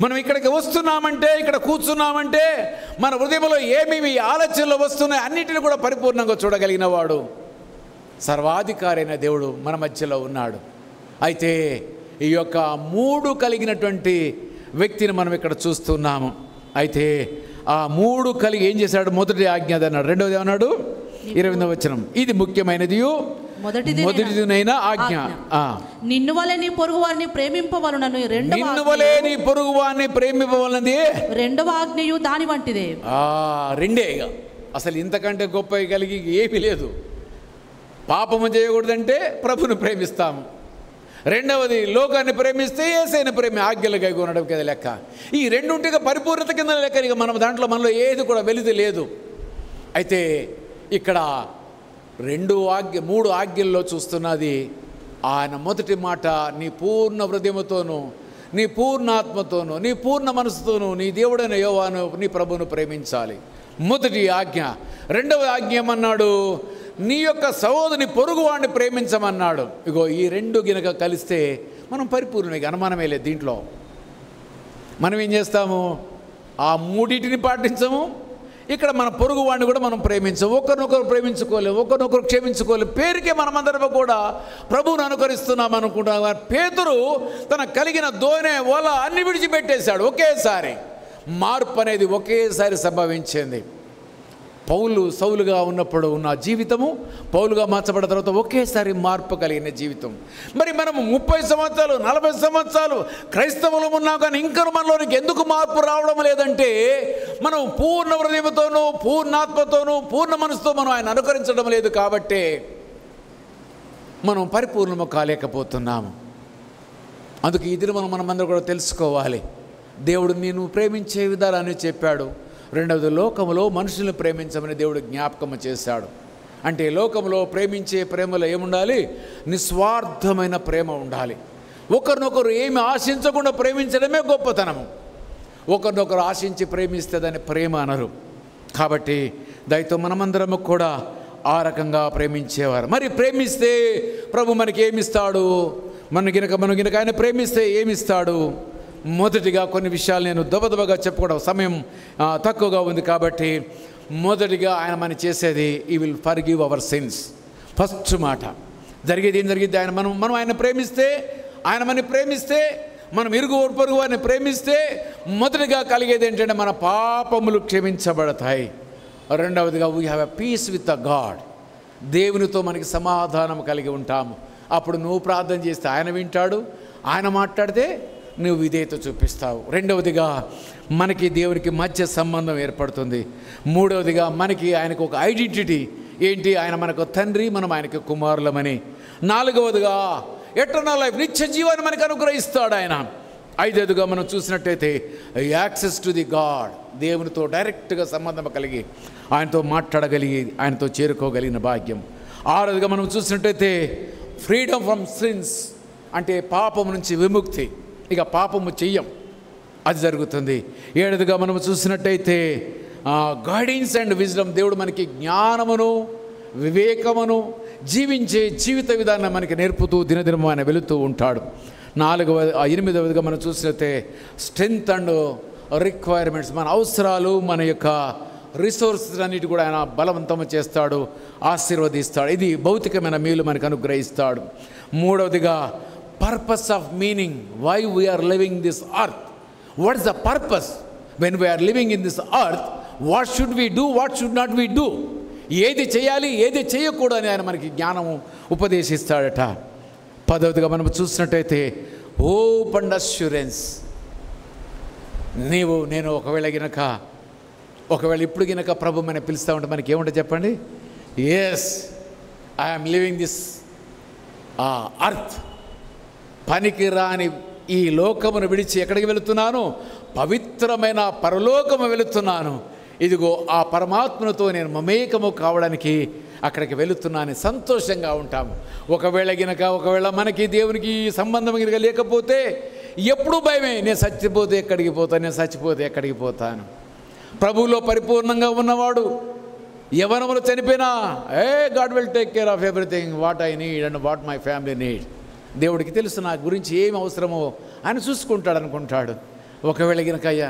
మనం ఇక్కడికి వస్తున్నామంటే, ఇక్కడ కూర్చున్నామంటే మన హృదయంలో ఏమేమి ఆలోచనలు వస్తున్నాయి అన్నిటిని కూడా పరిపూర్ణంగా చూడగలిగిన వాడు సర్వాధికారి అయిన దేవుడు మన మధ్యలో ఉన్నాడు. అయితే ఈ యొక్క 3 కలిగినటువంటి వ్యక్తిని మనం ఇక్కడ చూస్తున్నాము. అయితే ఆ 3 కలిగి ఏం చేశాడు? మొదటి ఆజ్ఞ అన్నాడు. రెండవది ఏమన్నాడు? 28వ వచనం, ఇది ముఖ్యమైనది మొదటిదైన ఆజ్ఞ. నిన్ను వలె నీ పొరుగు వారిని ప్రేమింపవలనని. నిన్ను వలె నీ పొరుగు వారిని ప్రేమింపవలనది రెండవ ఆజ్ఞయు దాని వంటిదే. రెండే. అసలు ఇంతకంటే గొప్ప కలిగి ఏమీ లేదు. పాపము చేయకూడదంటే ప్రభుని ప్రేమిస్తాము. రెండవది లోకాన్ని ప్రేమిస్తే యేసయ్యను ఆజ్ఞలు కైకొనడం కింద లెక్క. ఈ రెండుంటిగా పరిపూర్ణత కింద లెక్క. ఇక మనం దాంట్లో మనలో ఏది కూడా వెలితి లేదు. అయితే ఇక్కడ 3 ఆజ్ఞల్లో చూస్తున్నది ఆయన మొదటి మాట, నీ పూర్ణ హృదయముతోనూ, నీ పూర్ణ ఆత్మతోనూ, నీ పూర్ణ మనసుతోనూ నీ దేవుడైన యెహోవాను, నీ ప్రభువును ప్రేమించాలి. మొదటి ఆజ్ఞ. రెండవ ఆజ్ఞ ఏమన్నాడు? నీ యొక్క సహోదరుని పొరుగువాడిని ప్రేమించమన్నాడు. ఇగో ఈ 2 గినక కలిస్తే మనం పరిపూర్ణమే, అనుమానమే లేదు. దీంట్లో మనం ఏం చేస్తాము? ఆ 3టిని పాటించము. ఇక్కడ మన పొరుగు వాడిని కూడా మనం ప్రేమించము. ఒకరినొకరు ప్రేమించుకోలేము, ఒకరినొకరు క్షమించుకోలేము. పేరుకే మనమందరం కూడా ప్రభువును అనుకరిస్తున్నాం అనుకుంటున్నాం. పేతురు తన కలిగిన దోనె, వల అన్ని విడిచిపెట్టేశాడు ఒకేసారి. మార్పు అనేది ఒకేసారి సంభవించింది. సౌలుగా ఉన్నప్పుడు ఉన్న జీవితము, పౌలుగా మార్చబడిన తర్వాత ఒకేసారి మార్పు కలిగిన జీవితం. మరి మనము 30 సంవత్సరాలు 40 సంవత్సరాలు క్రైస్తవులు ఉన్నాం, కానీ ఇంకా మనలోనికి ఎందుకు మార్పు రావడం లేదంటే, మనం పూర్ణ హృదయంతోనూ, పూర్ణాత్మతోనూ, పూర్ణ మనసుతో మనం ఆయన అనుకరించడం లేదు. కాబట్టే మనం పరిపూర్ణము కాలేకపోతున్నాము. అందుకు ఈ దినం మనమందరం కూడా తెలుసుకోవాలి. దేవుడు నేను ప్రేమించే విధానాన్ని చెప్పాడు. రెండవది, లోకములో మనుషులను ప్రేమించమని దేవుడు జ్ఞాపకం చేశాడు. అంటే లోకంలో ప్రేమించే ప్రేమలో ఏముండాలి? నిస్వార్థమైన ప్రేమ ఉండాలి. ఒకరినొకరు ఏమి ఆశించకుండా ప్రేమించడమే గొప్పతనము. ఒకరినొకరు ఆశించి ప్రేమిస్తే దాన్ని ప్రేమ అనరు. కాబట్టి దయతో మనమందరము కూడా ఆ రకంగా ప్రేమించేవారు. మరి ప్రేమిస్తే ప్రభు మనకి ఏమిస్తాడు? మనం గినక ఆయన ప్రేమిస్తే ఏమిస్తాడు? మొదటిగా కొన్ని విషయాలు నేను దబదబగా చెప్పుకోవడం సమయం తక్కువగా ఉంది కాబట్టి, మొదటిగా ఆయన మనం చేసేది ఈ will forgive our sins. First మాట జరిగేది ఏం జరిగింది? మనం ఆయన ప్రేమిస్తే, ఆయన మనని ప్రేమిస్తే, మనం ఇరుగు పొరుగు ఆయన ప్రేమిస్తే మొదటిగా కలిగేది ఏంటంటే మన పాపములు క్షమించబడతాయి. రెండవదిగా we have a peace with the God. దేవునితో మనకి సమాధానం కలిగి ఉంటాము. అప్పుడు నువ్వు ప్రార్థన చేస్తే ఆయన వింటాడు, ఆయన మాట్లాడితే నువ్వు విధేయత చూపిస్తావు. రెండవదిగా మనకి దేవునికి మధ్య సంబంధం ఏర్పడుతుంది. మూడవదిగా మనకి ఆయనకు ఒక ఐడెంటిటీ ఏంటి? ఆయన మనకు తండ్రి, మనం ఆయనకు కుమారులమని. నాలుగవదిగా ఎటర్నల్ లైఫ్, నిత్య జీవాన్ని మనకు అనుగ్రహిస్తాడు ఆయన. ఐదవదిగా మనం చూసినట్టయితే యాక్సెస్ టు ది గాడ్, దేవునితో డైరెక్ట్గా సంబంధం కలిగి ఆయనతో మాట్లాడగలిగి ఆయనతో చేరుకోగలిగిన భాగ్యం. ఆరవదిగా మనం చూసినట్టయితే ఫ్రీడమ్ ఫ్రమ్ సిన్స్, అంటే పాపం నుంచి విముక్తి, ఇక పాపము చెయ్యం, అది జరుగుతుంది. ఏడవదిగా మనం చూసినట్టయితే గైడెన్స్ అండ్ విజ్డమ్, దేవుడు మనకి జ్ఞానమును వివేకమును జీవించే జీవిత విధానం మనకి నేర్పుతూ దినదినం ఆయన వెళుతూ ఉంటాడు. ఎనిమిదవదిగా మనం చూసినట్టే స్ట్రెంగ్త్ అండ్ రిక్వైర్మెంట్స్, మన అవసరాలు, మన యొక్క రిసోర్సెస్ అన్నిటి కూడా ఆయన బలవంతం చేస్తాడు, ఆశీర్వదిస్తాడు. ఇది భౌతికమైన మేలు మనకు అనుగ్రహిస్తాడు. మూడవదిగా purpose of meaning, why we are living this earth, what is the purpose when we are living in this earth, what should we do, what should not we do, ఏది చేయాలి ఏది చేయకూడదు అని ఆయన మనకి జ్ఞానము ఉపదేశిస్తాడట. పదవదిగా మనం చూసినట్టయితే హోప్ అండ్ అష్యూరెన్స్. నేను ఒకవేళ ఇప్పుడు గినక ప్రభు మన పిలుస్తూ ఉంటే మనకి ఏముంటుంది చెప్పండి? Yes, I'm living this earth, పనికి రాని ఈ లోకమును విడిచి ఎక్కడికి వెళుతున్నాను? పవిత్రమైన పరలోకము వెళుతున్నాను. ఇదిగో ఆ పరమాత్మతో నేను మమేకము కావడానికి అక్కడికి వెళుతున్నాను, సంతోషంగా ఉంటాము. ఒకవేళ మనకి దేవునికి సంబంధం గినక లేకపోతే ఎప్పుడూ భయమే, నేను చచ్చిపోతే ఎక్కడికి పోతాను. ప్రభువులో పరిపూర్ణంగా ఉన్నవాడు యవ్వనములో చనిపోయినా God will take care of everything what I need and what my family need. దేవుడికి తెలుసు నా గురించి ఏమి అవసరమో ఆయన చూసుకుంటాడు అనుకుంటాడు. ఒకవేళ గినక అయ్యా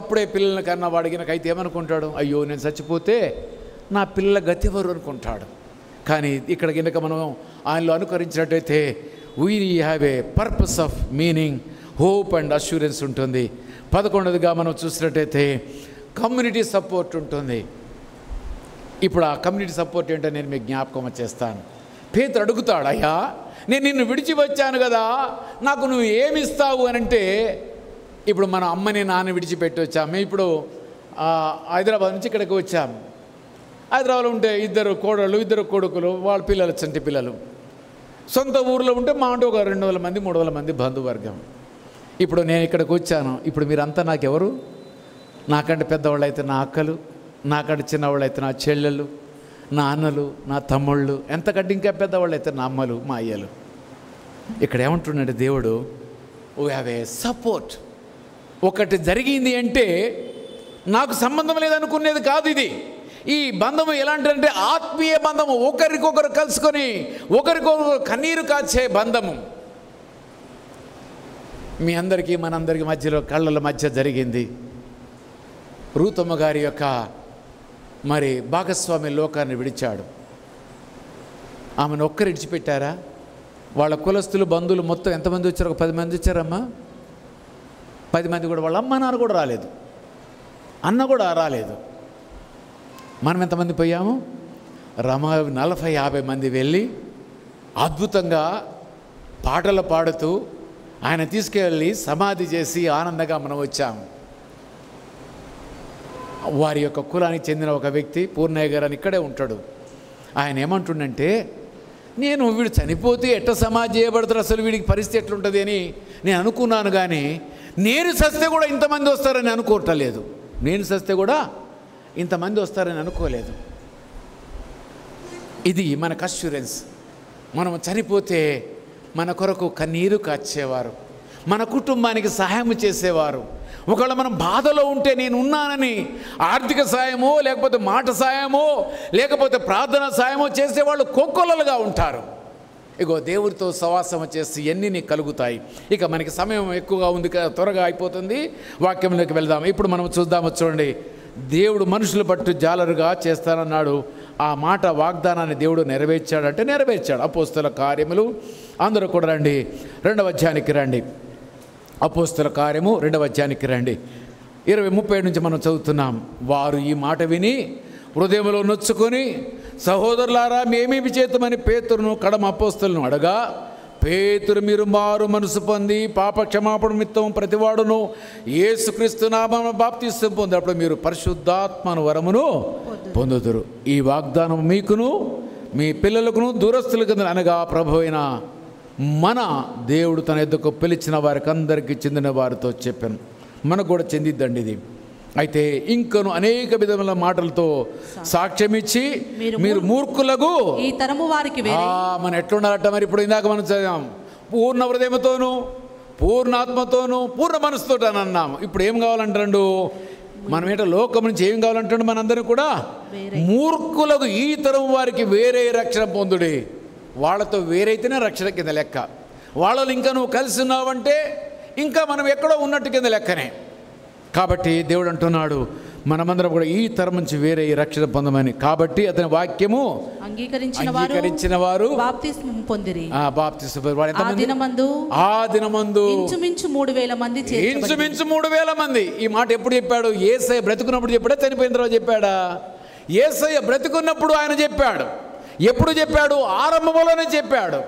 అప్పుడే పిల్లల్ని కన్నా వాడు గినక అయితే ఏమనుకుంటాడు? అయ్యో నేను చచ్చిపోతే నా పిల్లల గతివరు అనుకుంటాడు. కానీ ఇక్కడ గినక మనం ఆయనలో అనుకరించినట్టయితే we have a purpose of meaning, hope and assurance ఉంటుంది. 11వదిగా మనం చూసినట్టయితే కమ్యూనిటీ సపోర్ట్ ఉంటుంది. ఇప్పుడు ఆ కమ్యూనిటీ సపోర్ట్ ఏంటో నేను మీకు జ్ఞాపకం చేస్తాను. పేతురు అడుగుతాడు, అయ్యా నేను నిన్ను విడిచి వచ్చాను కదా, నాకు నువ్వు ఏమిస్తావు అని అంటే, ఇప్పుడు మన అమ్మని నాన్న విడిచిపెట్టి వచ్చాము. ఇప్పుడు హైదరాబాద్ నుంచి ఇక్కడికి వచ్చాము. హైదరాబాద్లో ఉంటే 2 కోడళ్ళు 2 కొడుకులు, వాళ్ళ పిల్లలు చంటి పిల్లలు. సొంత ఊర్లో ఉంటే మా అంటే ఒక 200 మంది 300 మంది బంధువర్గం. ఇప్పుడు నేను ఇక్కడికి వచ్చాను. ఇప్పుడు మీరంతా నాకెవరు? నాకంటే పెద్దవాళ్ళు అయితే నా అక్కలు, నాకంటే చిన్నవాళ్ళు అయితే నా చెల్లెళ్ళు, నా అన్నలు, నా తమ్ముళ్ళు, ఎంతకంటే ఇంకా పెద్దవాళ్ళు అయితే నా అమ్మలు, మా అయ్యలు. ఇక్కడ ఏమంటున్నాడు దేవుడు? We have A support. ఒకటి జరిగింది అంటే నాకు సంబంధం లేదనుకునేది కాదు ఇది. ఈ బంధము ఎలాంటిదంటే ఆత్మీయ బంధము, ఒకరికొకరు కలుసుకొని ఒకరికొకరు కన్నీరు కాచే బంధము. మీ అందరికీ మనందరికి మధ్యలో కళ్ళల మధ్య జరిగింది. రూతమ్మ గారి యొక్క మరి భాగస్వామి లోకాన్ని విడిచాడు. ఆమెను ఒక్కరు విడిచిపెట్టారా? వాళ్ళ కులస్తులు బంధువులు మొత్తం ఎంతమంది వచ్చారు? ఒక 10 మంది వచ్చారమ్మా. 10 మంది కూడా వాళ్ళ అమ్మ నాన్న కూడా రాలేదు, అన్న కూడా రాలేదు. మనం ఎంతమంది పోయాము? 40-50 మంది వెళ్ళి అద్భుతంగా పాటలు పాడుతూ ఆయన తీసుకెళ్ళి సమాధి చేసి ఆనందంగా మనం వచ్చాము. వారి యొక్క కులానికి చెందిన ఒక వ్యక్తి పూర్ణయ్య గారు అని ఇక్కడే ఉంటాడు. ఆయన ఏమంటుండంటే, నేను వీడు చనిపోతే ఎట్ట సమాధి చేయబడతారు, అసలు వీడికి పరిస్థితి ఎట్లుంటుంది అని నేను అనుకున్నాను. కానీ నేను చస్తే కూడా ఇంతమంది వస్తారని అనుకోవట్లేదు. నేను చస్తే కూడా ఇంతమంది వస్తారని అనుకోలేదు. ఇది మనకు అష్యూరెన్స్. మనం చనిపోతే మన కొరకు కన్నీరు కాచేవారు, మన కుటుంబానికి సహాయం చేసేవారు. ఒకవేళ మనం బాధలో ఉంటే నేను ఉన్నానని ఆర్థిక సాయమో లేకపోతే మాట సాయమో లేకపోతే ప్రార్థన సాయమో చేసేవాళ్ళు కోకొల్లలుగా ఉంటారు. ఇగో దేవుడితో సవాసం చేసి ఎన్ని నీకు కలుగుతాయి. ఇక మనకి సమయం ఎక్కువగా ఉంది, త్వరగా అయిపోతుంది. వాక్యంలోకి వెళ్దాం. ఇప్పుడు మనం చూద్దాము. చూడండి, దేవుడు మనుషులు పట్టు జాలరుగా చేస్తానన్నాడు. ఆ మాట వాగ్దానాన్ని దేవుడు నెరవేర్చాడంటే నెరవేర్చాడు. అపోస్తల కార్యములు అందరూ కూడా రండి, 2వ అధ్యాయానికి రండి. అపోస్తల కార్యము 2వ అధ్యాయానికి రండి. 20:37 నుంచి మనం చదువుతున్నాం. వారు ఈ మాట విని హృదయంలో నొచ్చుకొని, సహోదరులారా మేమేమి చేతమని పేతురును కడమ అపోస్తలను అడగా, పేతురు మీరు మారు మనసు పొంది పాప క్షమాపణ నిమిత్తం ప్రతివాడును యేసుక్రీస్తు నామమున బాప్తిసం పొందినప్పుడు మీరు పరిశుద్ధాత్మను వరమును పొందుదురు. ఈ వాగ్దానం మీకును మీ పిల్లలకును దూరస్తులకు అనగా ప్రభువైన మన దేవుడు తన ఎద్దకు పిలిచిన వారికి అందరికీ చెందిన వారితో చెప్పాను. మనకు కూడా చెందిద్దండి ఇది. అయితే ఇంకను అనేక విధముల మాటలతో సాక్ష్యమిచ్చి మీరు మూర్ఖులకు ఈ తరము వారికి మనం ఎట్లుండాలట. మరి ఇప్పుడు ఇందాక మనం చదివాం, పూర్ణ హృదయంతోనూ పూర్ణాత్మతోనూ పూర్ణ మనసుతో అని అన్నాము. ఇప్పుడు ఏం కావాలంటాడు? మనం ఏంటో లోకం నుంచి ఏం కావాలంటాడు? మనందరూ కూడా మూర్ఖులకు ఈ తరం వారికి వేరే రక్షణ పొందుడి. వాళ్ళతో వేరైతేనే రక్షణ కింద లెక్క. వాళ్ళని ఇంకా నువ్వు కలిసి ఉన్నావంటే ఇంకా మనం ఎక్కడో ఉన్నట్టు కింద లెక్కనే. కాబట్టి దేవుడు అంటున్నాడు మనమందరం కూడా ఈ తరం నుంచి వేరే ఈ రక్షణ పొందమని. కాబట్టి అతని వాక్యము అంగీకరించిన వారు బాప్తిస్మం పొందిరి. ఆ దినమందు ఇంచుమించు 3,000 మంది. ఈ మాట ఎప్పుడు చెప్పాడు? యేసయ్య బ్రతుకున్నప్పుడు చెప్పాడా, చనిపోయిన తర్వాత చెప్పాడా? యేసయ్య బ్రతుకున్నప్పుడు ఆయన చెప్పాడు. ఎప్పుడు చెప్పాడు? ఆరంభంలోనే చెప్పాడు.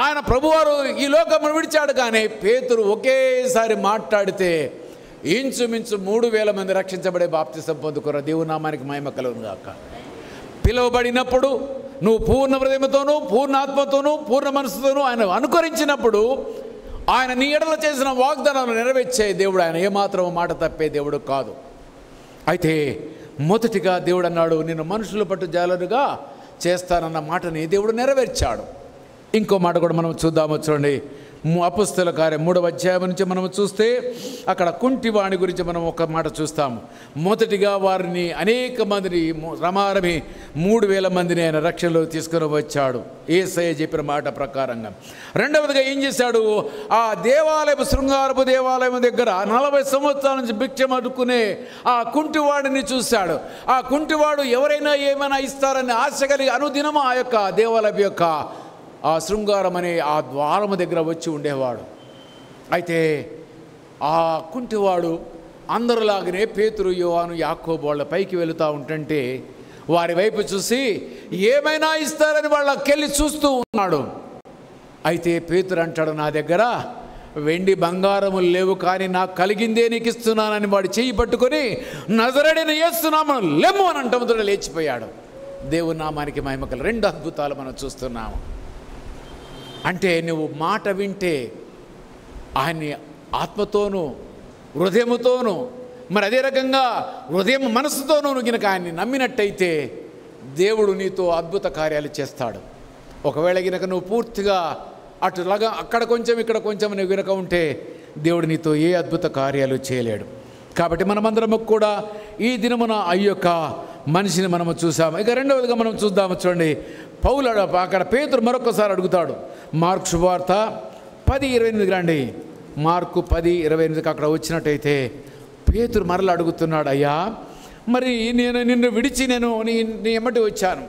ఆయన ప్రభువారు ఈ లోకమును విడిచాడు. కానీ పేతురు ఒకేసారి మాట్లాడితే ఇంచుమించు 3,000 మంది రక్షించబడే బాప్తిసం పొందుకోరా. దేవుని నామానికి మహిమ కలుగును గాక. పిలువబడినప్పుడు నువ్వు పూర్ణ హృదయంతోనూ పూర్ణ ఆత్మతోనూ పూర్ణ మనసుతోనూ ఆయన అనుకరించినప్పుడు ఆయన నీ ఎడల చేసిన వాగ్దానాలు నెరవేర్చే దేవుడు. ఆయన ఏమాత్రం మాట తప్పే దేవుడు కాదు. అయితే మొదటిగా దేవుడు అన్నాడు, నేను మనుషులు పట్టు జాలరుగా చేస్తానన్న మాటని దేవుడు నెరవేర్చాడు. ఇంకో మాట కూడా మనం చూద్దాము. చూడండి, అపోస్తల కార్యం 3వ అధ్యాయం నుంచి మనం చూస్తే అక్కడ కుంటివాణి గురించి మనం ఒక మాట చూస్తాము. మొదటిగా వారిని అనేక మందిని రమారమి 3,000 మందిని ఆయన రక్షణలో తీసుకుని వచ్చాడు యేసయ్య చెప్పిన మాట ప్రకారంగా. రెండవదిగా ఏం చేశాడు? ఆ దేవాలయం శృంగారపు దేవాలయం దగ్గర 40 సంవత్సరాల నుంచి భిక్షం అడుక్కునే ఆ కుంటివాడిని చూశాడు. ఆ కుంటివాడు ఎవరైనా ఏమైనా ఇస్తారని ఆశ కలిగి అనుదినం ఆ యొక్క దేవాలయం యొక్క ఆ శృంగారం అనే ఆ ద్వారము దగ్గర వచ్చి ఉండేవాడు. అయితే ఆ కుంటివాడు అందరిలాగానే పేతురు, యోహాను, యాకోబు వాళ్ళ పైకి వెళుతూ ఉంటుంటే వారి వైపు చూసి ఏమైనా ఇస్తారని వాళ్ళకెళ్ళి చూస్తూ ఉన్నాడు. అయితే పేతురు అంటాడు, నా దగ్గర వెండి బంగారములు లేవు, కానీ నాకు కలిగిందే నీకు ఇస్తున్నానని వాడు చెయ్యి పట్టుకొని నజరేయుడైన యేసు నామమున లెమ్ము అని అంటముతో లేచిపోయాడు. దేవుని నామానికి మహిమ కలుగు. 2 అద్భుతాలు మనం చూస్తున్నాము. అంటే నువ్వు మాట వింటే ఆయన్ని ఆత్మతోనూ హృదయముతోనూ మరి అదే రకంగా హృదయం మనసుతోనూ నువ్వు గినక ఆయన్ని నమ్మినట్టయితే దేవుడు నీతో అద్భుత కార్యాలు చేస్తాడు. ఒకవేళ గినక నువ్వు పూర్తిగా అటులాగా అక్కడ కొంచెం ఇక్కడ కొంచెం నువ్వు గినక ఉంటే దేవుడు నీతో ఏ అద్భుత కార్యాలు చేయలేడు. కాబట్టి మనమందరము కూడా ఈ దినమున ఆ యొక్క మనిషిని మనము చూసాము. ఇక రెండవదిగా మనం చూద్దాము. చూడండి, పౌలు అక్కడ పేతురు మరొకసారి అడుగుతాడు. మార్కు శుభవార్త 10:28 రండి. మార్కు 10:28 అక్కడ వచ్చినట్టయితే పేతురు మరలా అడుగుతున్నాడు, అయ్యా మరి నేను నిన్ను విడిచి నీ ఎమ్మటి వచ్చాను,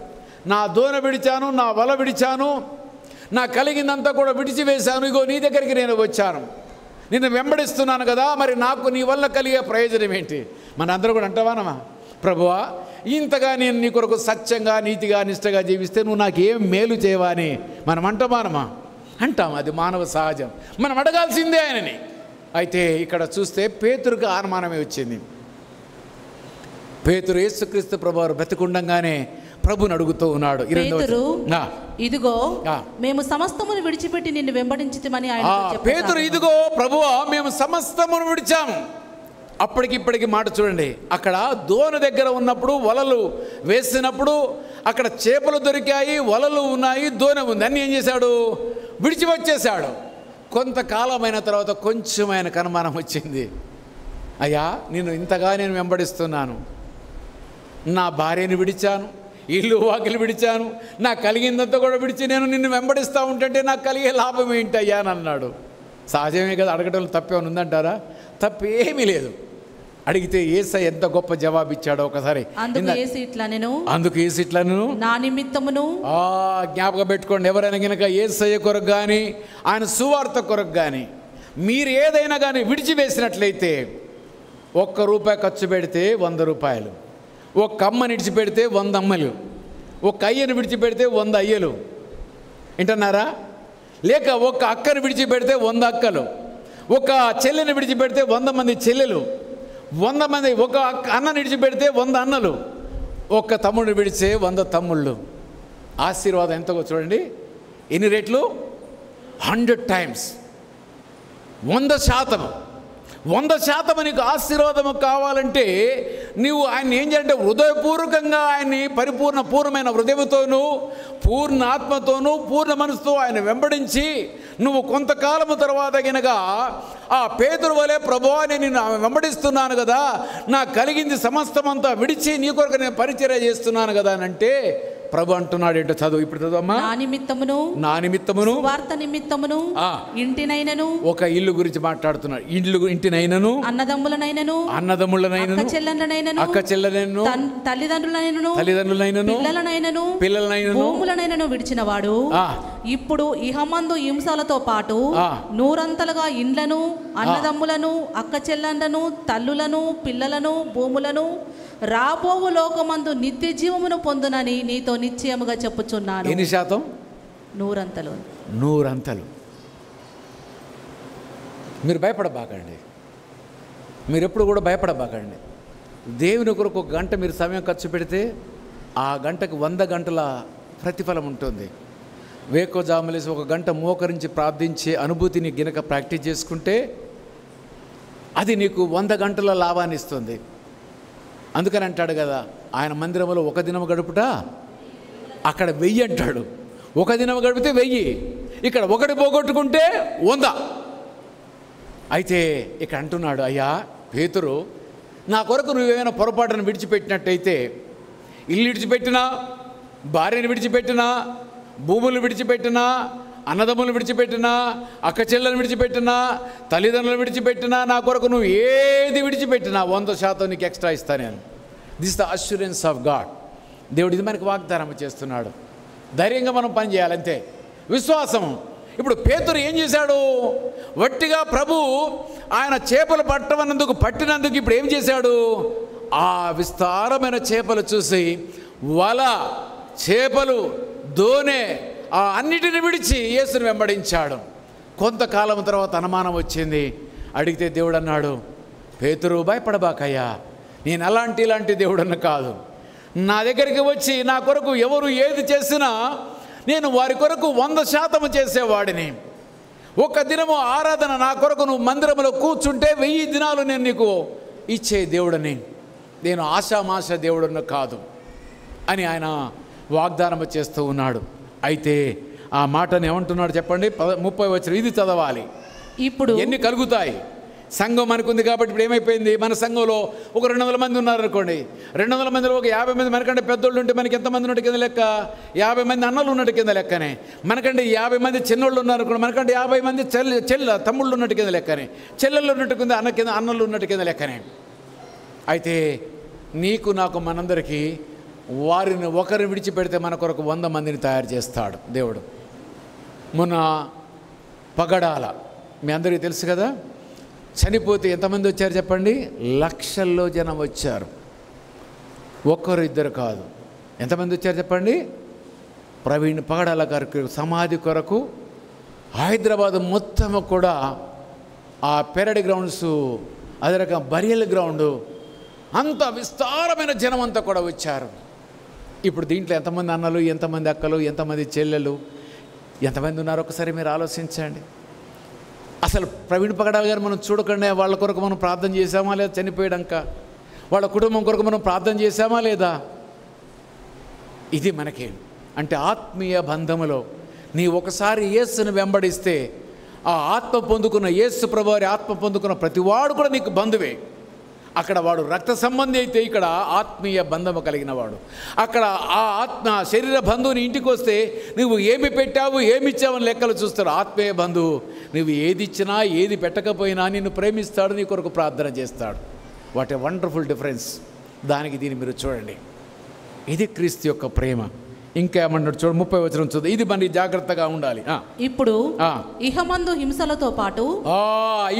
నా దోన విడిచాను, నా వల విడిచాను, నా కలిగిందంతా కూడా విడిచివేశాను, ఇగో నీ దగ్గరికి నేను వచ్చాను, నిన్ను వెంబడిస్తున్నాను కదా, మరి నాకు నీ వల్ల కలిగే ప్రయోజనం ఏంటి? మన అందరూ కూడా అంటావానమ్మా, ప్రభువా ఇంతగా నేను నీ కొరకు సత్యంగా నీతిగా నిష్టగా జీవిస్తే నువ్వు నాకు ఏం మేలు చేయవా అని మనం అంటామానమా? అంటాం. అది మానవ సహజం. మనం అడగాల్సిందే ఆయనని. అయితే ఇక్కడ చూస్తే పేతురుకు అనుమానమే వచ్చింది. పేతురు యేసుక్రీస్తు ప్రభువారు బ్రతికుండగానే ప్రభుని అడుగుతూ ఉన్నాడు. ఇదిగో మేము సమస్తమును విడిచిపెట్టి నిన్ను వెంబడించితిమని ఆయన చెప్పాడు. పేతురు ఇదిగో ప్రభువా మేము సమస్తమును విడిచాము. అప్పటికిప్పటికి మాట చూడండి, అక్కడ దోన దగ్గర ఉన్నప్పుడు వలలు వేసినప్పుడు అక్కడ చేపలు దొరికాయి, వలలు ఉన్నాయి, దోన ఉంది, అన్నీ ఏం చేశాడు? విడిచి వచ్చేసాడు. కొంతకాలమైన తర్వాత కొంచెం ఆయనకు అనుమానం వచ్చింది. అయ్యా, నేను వెంబడిస్తున్నాను, నా భార్యను విడిచాను, ఇల్లు వాకిలు విడిచాను, నాకు కలిగిందంతా కూడా విడిచి నేను నిన్ను వెంబడిస్తూ ఉంటుంటే నాకు కలిగే లాభం ఏంటి అయ్యా అని అన్నాడు. సహజమే కదా, అడగటంలో తప్పేమైనా ఉందంటారా? తప్పేమీ లేదు. అడిగితే యేసయ్య ఎంత గొప్ప జవాబు ఇచ్చాడో ఒకసారి. అందుకు యేసు ఇట్లా నా నిమిత్తమును జ్ఞాపకం పెట్టుకోండి. ఎవరైనా కనుక యేసయ్య కొరకు కానీ ఆయన సువార్త కొరకు కానీ మీరు ఏదైనా కానీ విడిచివేసినట్లయితే, ₹1 ఖర్చు పెడితే 100 రూపాయలు, ఒక అమ్మని విడిచిపెడితే 100 అమ్మలు, ఒక అయ్యను విడిచిపెడితే 100 అయ్యలు, వింటున్నారా? లేక ఒక అక్కను విడిచిపెడితే 100 అక్కలు, ఒక చెల్లెని విడిచిపెడితే 100 మంది చెల్లెలు, 100 మంది, ఒక అన్నని విడిచిపెడితే 100 అన్నలు, ఒక తమ్ముడిని విడిచే 100 తమ్ముళ్ళు. ఆశీర్వాదం ఎంతగో చూడండి. ఎన్ని రెట్లు? 100 times, 100%. 100% నీకు ఆశీర్వాదము కావాలంటే నీవు ఆయన ఏం చేయాలంటే హృదయపూర్వకంగా ఆయన్ని పూర్ణమైన హృదయంతోనూ, పూర్ణ ఆత్మతోనూ, పూర్ణ మనసుతో ఆయన వెంబడించి నువ్వు కొంతకాలము తర్వాత గనక ఆ పేతురు వలె, ప్రభువా నేను నిన్ను వెంబడిస్తున్నాను కదా, నాకు కలిగింది సమస్తమంతా విడిచి నీ కొరకు నేను పరిచర్య చేస్తున్నాను కదా అని అంటే ప్రభు అంటున్నాడు. ఏంటో చదువు, ఇప్పుడు చదువమ్మా. నా నిమిత్తమును వార్త నిమిత్తమును ఇంటినైనను, ఒక ఇల్లు గురించి మాట్లాడుతున్నాడు. ఇంటినైనను, అన్నదమ్ములనైనను, అక్క చెల్లెలనైనను, తల్లిదండ్రులనైనను, పిల్లలనైనను విడిచిన వాడు ఇప్పుడు ఇహమందు హింసలతో పాటు 100 ఇండ్లను, అన్నదమ్ములను, అక్క చెల్లెండ్లను, తల్లులను, పిల్లలను, భూములను రాబోవు లోకమందు నిత్య జీవమును పొందునని నీతో నిశ్చయముగా చెప్పుచున్నాను. ఎన్ని శాతం? 100 మీరు భయపడబాకండి, మీరు ఎప్పుడు కూడా భయపడబాకండి. దేవుని కొరకు 1 గంట మీరు సమయం ఖర్చు పెడితే ఆ గంటకు 100 గంటల ప్రతిఫలం ఉంటుంది. వేకోజాములేసి 1 గంట మోకరించి ప్రార్థించే అనుభూతిని గినక ప్రాక్టీస్ చేసుకుంటే అది నీకు 100 గంటల లాభాన్ని ఇస్తుంది. అందుకని అంటాడు కదా, ఆయన మందిరంలో 1 దినం గడుపుట అక్కడ 1000 అంటాడు. 1 దినం గడిపితే 1000, ఇక్కడ 1 పోగొట్టుకుంటే 100. అయితే ఇక్కడ అంటున్నాడు, అయ్యా పేతురు, నా కొరకు నువ్వేమైనా పొరపాటును విడిచిపెట్టినట్టయితే, ఇల్లు విడిచిపెట్టినా, భార్యను విడిచిపెట్టినా, భూములు విడిచిపెట్టినా, అన్నదమ్ములు విడిచిపెట్టినా, అక్క చెల్లెలను విడిచిపెట్టినా, తల్లిదండ్రులను విడిచిపెట్టినా, నా కొరకు నువ్వు ఏది విడిచిపెట్టినా 100% నీకు ఎక్స్ట్రా ఇస్తాను నేను. This the assurance of God. దేవుడు ఇది మనకు వాగ్దానం చేస్తున్నాడు. ధైర్యంగా మనం పని చేయాలంతే, విశ్వాసం. ఇప్పుడు పేతురు ఏం చేశాడు? వట్టిగా ప్రభు ఆయన చేపలు పట్టినందుకు ఇప్పుడు ఏం చేశాడు? ఆ విస్తారమైన చేపలు చూసి వల, చేపలు, దోనె అన్నిటిని విడిచి యేసుని వెంబడించాడు. కొంతకాలం తర్వాత అనుమానం వచ్చింది. అడిగితే దేవుడు అన్నాడు, పేతురు భయపడబాకయ్యా, నేను ఇలాంటి దేవుడన్న కాదు. నా దగ్గరికి వచ్చి నా కొరకు ఎవరు ఏది చేసినా నేను వారి కొరకు 100% చేసేవాడిని. 1 దినము ఆరాధన నా కొరకు నువ్వు మందిరంలో కూర్చుంటే 1000 దినాలు నేను నీకు ఇచ్చే దేవుడని, నేను ఆశామాష దేవుడన్న కాదు అని ఆయన వాగ్దానం చేస్తూ ఉన్నాడు. అయితే ఆ మాటను ఏమంటున్నాడు చెప్పండి? 30 వచనం ఇది చదవాలి. ఇప్పుడు ఎన్ని కలుగుతాయి? సంఘం అనుకుంది కాబట్టి ఇప్పుడు ఏమైపోయింది? మన సంఘంలో ఒక 200 మంది ఉన్నారనుకోండి. 200 మందిలో ఒక 50 మంది మనకంటే పెద్దోళ్ళు ఉంటే మనకి ఎంతమంది ఉన్నట్టు కింద లెక్క? 50 మంది అన్నలు ఉన్నట్టు కింద లెక్కనే. మనకంటే 50 మంది చిన్నోళ్ళు ఉన్నారనుకోండి, మనకంటే 50 మంది తమ్ముళ్ళు ఉన్నట్టు కింద లెక్కనే. చెల్లెళ్ళు ఉన్నట్టు కింద అన్నలు ఉన్నట్టు కింద లెక్కనే. అయితే నీకు నాకు మనందరికీ వారిని ఒకరిని విడిచిపెడితే మన కొరకు 100 మందిని తయారు చేస్తాడు దేవుడు. మొన్న పగడాల మీ అందరికీ తెలుసు కదా, చనిపోతే ఎంతమంది వచ్చారు చెప్పండి? లక్షల్లో జనం వచ్చారు. 1 2 కాదు. ఎంతమంది వచ్చారు చెప్పండి? ప్రవీణ్ పగడాల గారికి సమాధి కొరకు హైదరాబాద్ మొత్తం కూడా ఆ పెరడి గ్రౌండ్స్, అదే రకం బరియల్ గ్రౌండు, అంత విస్తారమైన జనం అంతా కూడా వచ్చారు. ఇప్పుడు దీంట్లో ఎంతమంది అన్నలు, ఎంతమంది అక్కలు, ఎంతమంది చెల్లెలు, ఎంతమంది ఉన్నారు ఒకసారి మీరు ఆలోచించండి. అసలు ప్రవీణ్ పగడాల గారు మనం చూడకుండా వాళ్ళ కొరకు మనం ప్రార్థన చేశామా లేదా? చనిపోయాక వాళ్ళ కుటుంబం కొరకు మనం ప్రార్థన చేశామా లేదా? ఇది మనకి అంటే ఆత్మీయ బంధములో నీ ఒకసారి యేసుని వెంబడిస్తే ఆ ఆత్మ పొందుకున్న యేసు ప్రభువారి ఆత్మ పొందుకున్న ప్రతివాడు కూడా నీకు బంధువే. అక్కడ వాడు రక్త సంబంధి అయితే ఇక్కడ ఆత్మీయ బంధము కలిగిన వాడు. అక్కడ ఆ ఆత్మ శరీర బంధువుని ఇంటికి వస్తే నువ్వు ఏమి పెట్టావు ఏమి ఇచ్చావని లెక్కలు చూస్తాడు. ఆత్మీయ బంధువు నువ్వు ఏది ఇచ్చినా ఏది పెట్టకపోయినా నిన్ను ప్రేమిస్తాడు, నీ కొరకు ప్రార్థన చేస్తాడు. What a wonderful difference. దానికి దీన్ని మీరు చూడండి. ఇది క్రీస్తు యొక్క ప్రేమ. ఇంకా ఏమన్నాడు చూడండి, 30వ వచనం చూద్దాం. ఇది మరి జాగ్రత్తగా ఉండాలి. ఇప్పుడు ఇహమందు హింసలతో పాటు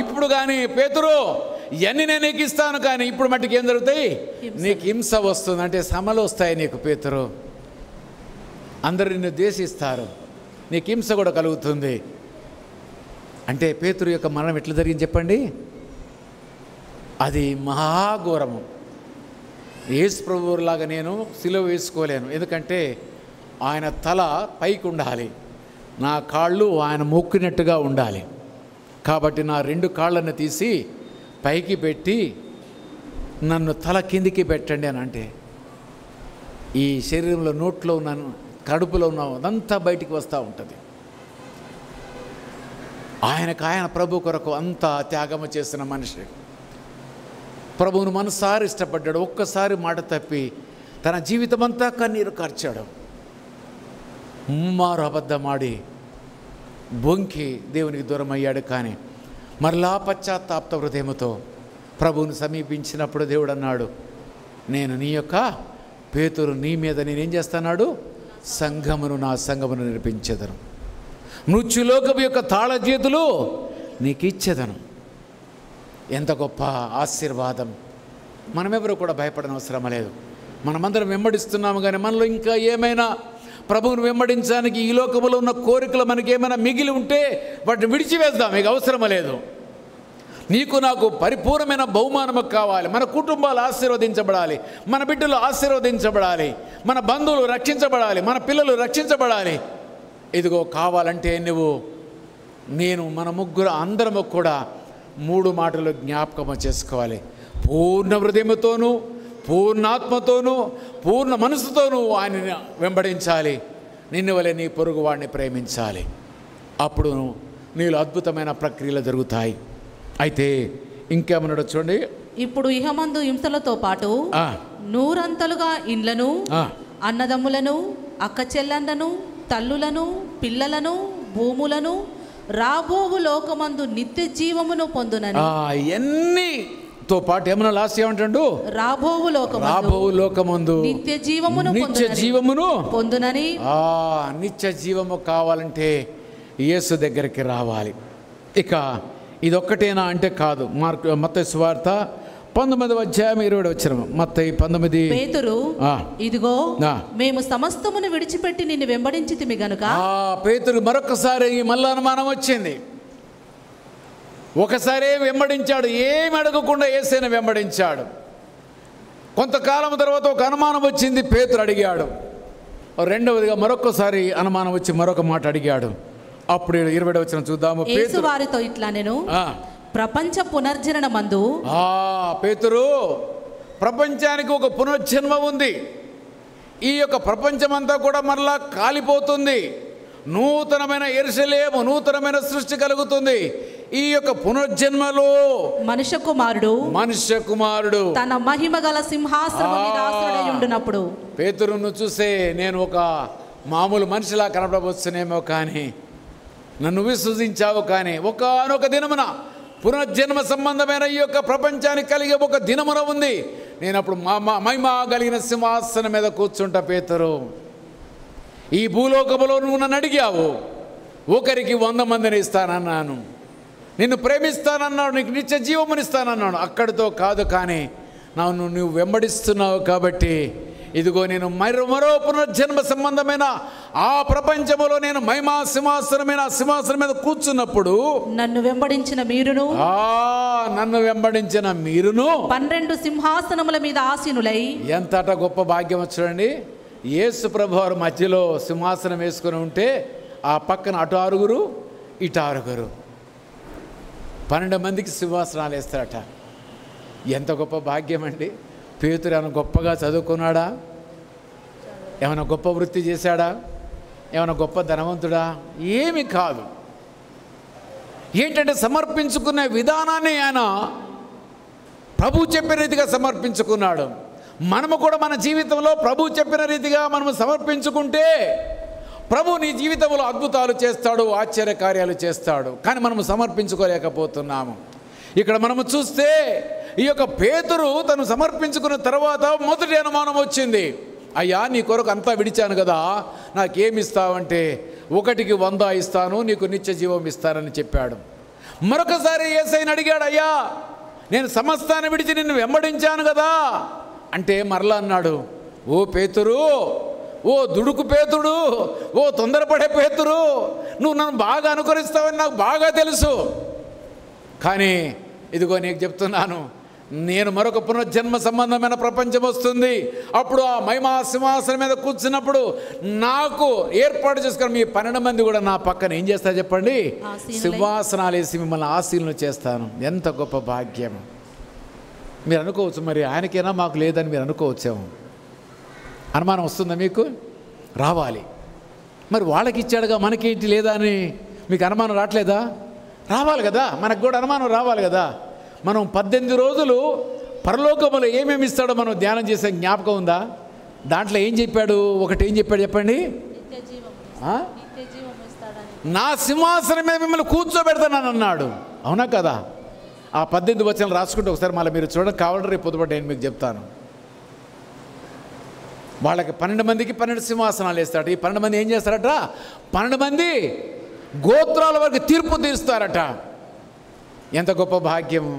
ఇప్పుడు కానీ పేతురు ఇవన్నీ నేను నీకు ఇస్తాను, కానీ ఇప్పుడు మట్టుకు ఏం జరుగుతాయి? నీకు హింస వస్తుంది. అంటే శ్రమలు వస్తాయి నీకు పేతురు. అందరు నిన్ను ద్వేషిస్తారు, నీకు హింస కూడా కలుగుతుంది. అంటే పేతురు యొక్క మరణం ఎట్లా జరిగింది చెప్పండి? అది మహాఘోరము. యేసు ప్రభువులాగా నేను సిలువ వేసుకోలేను, ఎందుకంటే ఆయన తల పైకి ఉండాలి, నా కాళ్ళు ఆయన మొక్కినట్టుగా ఉండాలి. కాబట్టి నా 2 కాళ్ళను తీసి పైకి పెట్టి నన్ను తల కిందికి పెట్టండి అని అంటే, ఈ శరీరంలో నోట్లో ఉన్న కడుపులో ఉన్న అదంతా బయటికి వస్తూ ఉంటుంది. ఆయన ప్రభు కొరకు అంతా త్యాగము చేసిన మనిషి. ప్రభువును మనసారి ఇష్టపడ్డాడు. ఒక్కసారి మాట తప్పి తన జీవితం అంతా కన్నీరు కార్చాడు. ముమ్మారు అబద్ధమాడి బొంకి దేవునికి దూరం అయ్యాడు. కానీ మరలా పశ్చాత్తాప్త హృదయముతో ప్రభువును సమీపించినప్పుడు దేవుడు అన్నాడు, నేను నీ యొక్క పేతురు నీ మీద నేనేం చేస్తున్నాడు? సంఘమును, నా సంఘమును నిర్మించెదను. మృత్యులోకము యొక్క తాళజేతులు నీకు ఇచ్చేదను. ఎంత గొప్ప ఆశీర్వాదం. మనమెవరూ కూడా భయపడని అవసరం లేదు. మనమందరం వెంబడిస్తున్నాము, కానీ మనలో ఇంకా ఏమైనా ప్రభువును వెంబడించడానికి ఈ లోకములో ఉన్న కోరికలు మనకి ఏమైనా మిగిలి ఉంటే వాటిని విడిచివేద్దాం. ఇక అవసరం లేదు. నీకు నాకు పరిపూర్ణమైన బహుమానము కావాలి. మన కుటుంబాలు ఆశీర్వదించబడాలి, మన బిడ్డలు ఆశీర్వదించబడాలి, మన బంధువులు రక్షించబడాలి, మన పిల్లలు రక్షించబడాలి. ఇదిగో కావాలంటే నేను మన ముగ్గురు అందరము కూడా 3 మాటలు జ్ఞాపకం చేసుకోవాలి. పూర్ణ హృదయముతోనూ, పూర్ణాత్మతోనూ, పూర్ణ మనసుతోనూ ఆయనని వెంబడించాలి. నిన్ను వలె నీ పొరుగు వాడిని ప్రేమించాలి. అప్పుడు నీలో అద్భుతమైన ప్రక్రియలు జరుగుతాయి. అయితే ఇంకేమన్నాడో చూడండి. ఇప్పుడు ఇహమందు హింసలతో పాటు 100 అంతలుగా ఇండ్లను, అన్నదమ్ములను, అక్క చెల్లెండ్లను, తల్లులను, పిల్లలను, భూములను, రాబోవు లోకమందు నిత్య జీవమును పొందునని. ఎన్నితో పాటు ఏమన్నా లాస్ట్ ఏమంటాడు? రాబోవు లోకమందు నిత్య జీవమును పొందునని. నిత్య జీవము కావాలంటే యేసు దగ్గరికి రావాలి. ఇక ఇదొక్కటేనా అంటే కాదు. మత్తయి సువార్త 19వ అధ్యాయం 20వ వచనం. మత్తయి 19. పేతురు, ఇదిగో మేము సమస్తమును విడిచిపెట్టి నిన్ను వెంబడించితిమి గనుక. పేతురు మరొకసారి మళ్ళా అనుమానం వచ్చింది. ఒకసారి వెంబడించాడు, ఏమి అడగకుండా యేసుని వెంబడించాడు. కొంతకాలం తర్వాత ఒక అనుమానం వచ్చింది, పేతురు అడిగాడు. రెండవదిగా మరొకసారి అనుమానం వచ్చి మరొక మాట అడిగాడు. అప్పుడు 20వ వచనం చూద్దాము. యేసు వారితో ఇట్లా నేను ప్రపంచ పునర్జనన మందు. పేతురు, ప్రపంచానికి ఒక పునర్జన్మ ఉంది. ఈ యొక్క ప్రపంచమంతా కూడా మరలా కాలిపోతుంది. నూతనమైన యెరూషలేము, నూతనమైన సృష్టి కలుగుతుంది. ఈ యొక్క పునర్జన్మలో మనుష్య కుమారుడు తన మహిమ గల సింహాసనం మీద ఆసీనుడై ఉండునప్పుడు. పేతురును చూసే నేను ఒక మామూలు మనిషిలా కనపడవచ్చునేమో, కానీ నన్ను విశ్వసించావు. కానీ ఒకానొక దినమున పునర్జన్మ సంబంధమైన ఈ యొక్క ప్రపంచానికి కలిగే ఒక దినమున ఉంది. నేను అప్పుడు మహిమ కలిగిన సింహాసనం మీద కూర్చుంటా. పేతురు, ఈ భూలోకములో నువ్వు నన్ను అడిగావు, ఒకరికి 100 మందిని ఇస్తానన్నాను, నిన్ను ప్రేమిస్తానన్నాడు, నీకు నిత్య జీవమునిస్తానన్నాడు. అక్కడితో కాదు, కానీ నువ్వు వెంబడిస్తున్నావు కాబట్టి ఇదిగో నేను మరో పునర్జన్మ సంబంధమైన ఆ ప్రపంచములో నేను మహిమా సింహాసనమైన సింహాసనం మీద కూర్చున్నప్పుడు నన్ను వెంబడించిన మీరును 12 సింహాసనముల మీద ఆసీనులై. ఎంతట గొప్ప భాగ్యం చూడండి. యేసు ప్రభువారు మధ్యలో సింహాసనం వేసుకుని ఉంటే ఆ పక్కన అటు 6 ఇటు 6 12 మందికి సింహాసనాలు వేస్తారట. ఎంత గొప్ప భాగ్యం అండి. పేతురు ఏమైనా గొప్పగా చదువుకున్నాడా? ఏమైనా గొప్ప వృత్తి చేశాడా? ఏమైనా గొప్ప ధనవంతుడా? ఏమి కాదు. ఏంటంటే సమర్పించుకునే విధానాన్ని ఆయన ప్రభు చెప్పిన రీతిగా సమర్పించుకున్నాడు. మనము కూడా మన జీవితంలో ప్రభు చెప్పిన రీతిగా మనము సమర్పించుకుంటే ప్రభు నీ జీవితంలో అద్భుతాలు చేస్తాడు, ఆశ్చర్య కార్యాలు చేస్తాడు. కానీ మనము సమర్పించుకోలేకపోతున్నాము. ఇక్కడ మనము చూస్తే ఈ యొక్క పేతురు తను సమర్పించుకున్న తర్వాత మొదటి అనుమానం వచ్చింది. అయ్యా, నీ కొరకు అంతా విడిచాను కదా, నాకేమి ఇస్తావంటే 1కి 100 ఇస్తాను, నీకు నిత్య జీవం ఇస్తానని చెప్పాడు. మరొకసారి యేసయ్యను అడిగాడు, అయ్యా నేను సమస్తాన్ని విడిచి నిన్ను వెంబడించాను కదా అంటే మరలా అన్నాడు, ఓ పేతురు, ఓ దుడుకు పేతుడు, ఓ తొందరపడే పేతురు, నువ్వు నన్ను బాగా అనుకరిస్తావని నాకు బాగా తెలుసు. కానీ ఇదిగో నీకు చెప్తున్నాను, నేను మరొక పునర్జన్మ సంబంధమైన ప్రపంచం వస్తుంది. అప్పుడు ఆ మహిమా సింహాసనం మీద కూర్చున్నప్పుడు నాకు ఏర్పాటు చేసుకుని మీ 12 మంది కూడా నా పక్కన ఏం చేస్తారు చెప్పండి? సింహాసనాలు వేసి మిమ్మల్ని ఆశీనులు చేస్తాను. ఎంత గొప్ప భాగ్యం. మీరు అనుకోవచ్చు, మరి ఆయనకైనా మాకు లేదని మీరు అనుకోవచ్చేమో. అనుమానం వస్తుందా మీకు? రావాలి. మరి వాళ్ళకి ఇచ్చాడుగా మనకేంటి లేదా అని మీకు అనుమానం రావట్లేదా? రావాలి కదా, మనకు కూడా అనుమానం రావాలి కదా. మనం 18 రోజులు పరలోకములో ఏమేమి ఇస్తాడో మనం ధ్యానం చేసే జ్ఞాపకం ఉందా? దాంట్లో ఏం చెప్పాడు? ఒకటి ఏం చెప్పాడు చెప్పండి? నా సింహాసనం మీద మిమ్మల్ని కూర్చోబెడతానని అన్నాడు. అవునా కదా? ఆ 18 వచనాలు రాసుకుంటే ఒకసారి మళ్ళీ మీరు చూడండి, కావాలంటే రేపు పొద్దుపడి నేను మీకు చెప్తాను. వాళ్ళకి 12 మందికి 12 సింహాసనాలు వేస్తాడు. ఈ 12 మంది ఏం చేస్తారట? 12 మంది గోత్రాల వరకు తీర్పు తీరుస్తారట. ఎంత గొప్ప భాగ్యము.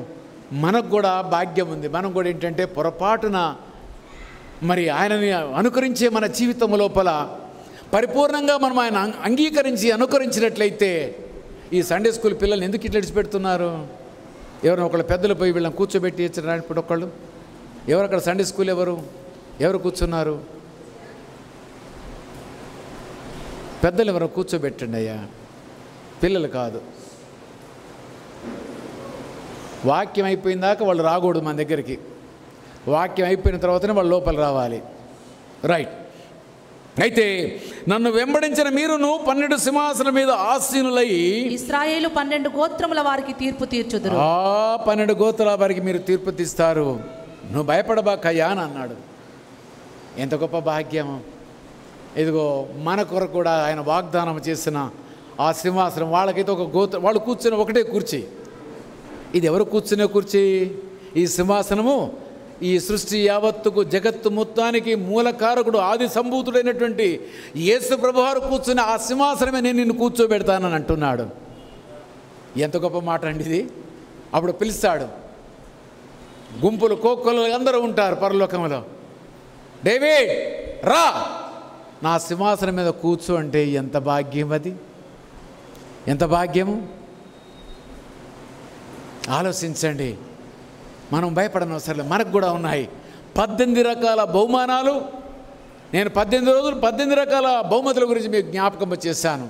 మనకు కూడా భాగ్యం ఉంది. మనం కూడా ఏంటంటే పొరపాటున మరి ఆయనని అనుకరించే మన జీవితం లోపల పరిపూర్ణంగా మనం ఆయన అంగీకరించి అనుకరించినట్లయితే ఈ సండే స్కూల్ పిల్లల్ని ఎందుకు ఇట్లా విడిచిపెడుతున్నారు? ఎవరైనా ఒకళ్ళు పెద్దలు పోయి వీళ్ళని కూర్చోబెట్టి ఇచ్చారు. ఇప్పుడు ఒకళ్ళు ఎవరు అక్కడ సండే స్కూల్ ఎవరు కూర్చున్నారు? పెద్దలు ఎవరో కూర్చోబెట్టండి అయ్యా, పిల్లలు కాదు. వాక్యం అయిపోయిన దాకా వాళ్ళు రాకూడదు మన దగ్గరికి. వాక్యం అయిపోయిన తర్వాతనే వాళ్ళు లోపల రావాలి. రైట్. అయితే నన్ను వెంబడించిన మీరును 12 సింహాసనం మీద ఆసీనులై ఇశ్రాయేలు 12 గోత్రముల వారికి తీర్పు తీర్చుదురు. 12 గోత్రాల వారికి మీరు తీర్పు తీస్తారు. నువ్వు భయపడబాకయ్యా అని అన్నాడు. ఎంత గొప్ప భాగ్యం. ఇదిగో మన కొరకు కూడా ఆయన వాగ్దానం చేసిన ఆ సింహాసనం. వాళ్ళకైతే ఒక గోత్రం, వాళ్ళు కూర్చుని ఒకటే కుర్చీ. ఇది ఎవరు కూర్చునే కుర్చీ? ఈ సింహాసనము ఈ సృష్టి యావత్తుకు జగత్తు మొత్తానికి మూలకారకుడు ఆది సంభూతుడైనటువంటి యేసు ప్రభువారు కూర్చుని ఆ సింహాసనమే నేను నిన్ను కూర్చోబెడతానని అంటున్నాడు. ఎంత గొప్ప మాట అండి ఇది. అప్పుడు పిలుస్తాడు. గుంపులు కోకొలు అందరూ ఉంటారు పరలోకంలో. డేవిడ్ రా, నా సింహాసనం మీద కూర్చో అంటే ఎంత భాగ్యం అది, ఎంత భాగ్యము. ఆలోచించండి. మనం భయపడని అవసరం లేదు. మనకు కూడా ఉన్నాయి 18 రకాల బహుమానాలు. నేను 18 రోజులు 18 రకాల బహుమతుల గురించి మీకు జ్ఞాపకం చేశాను.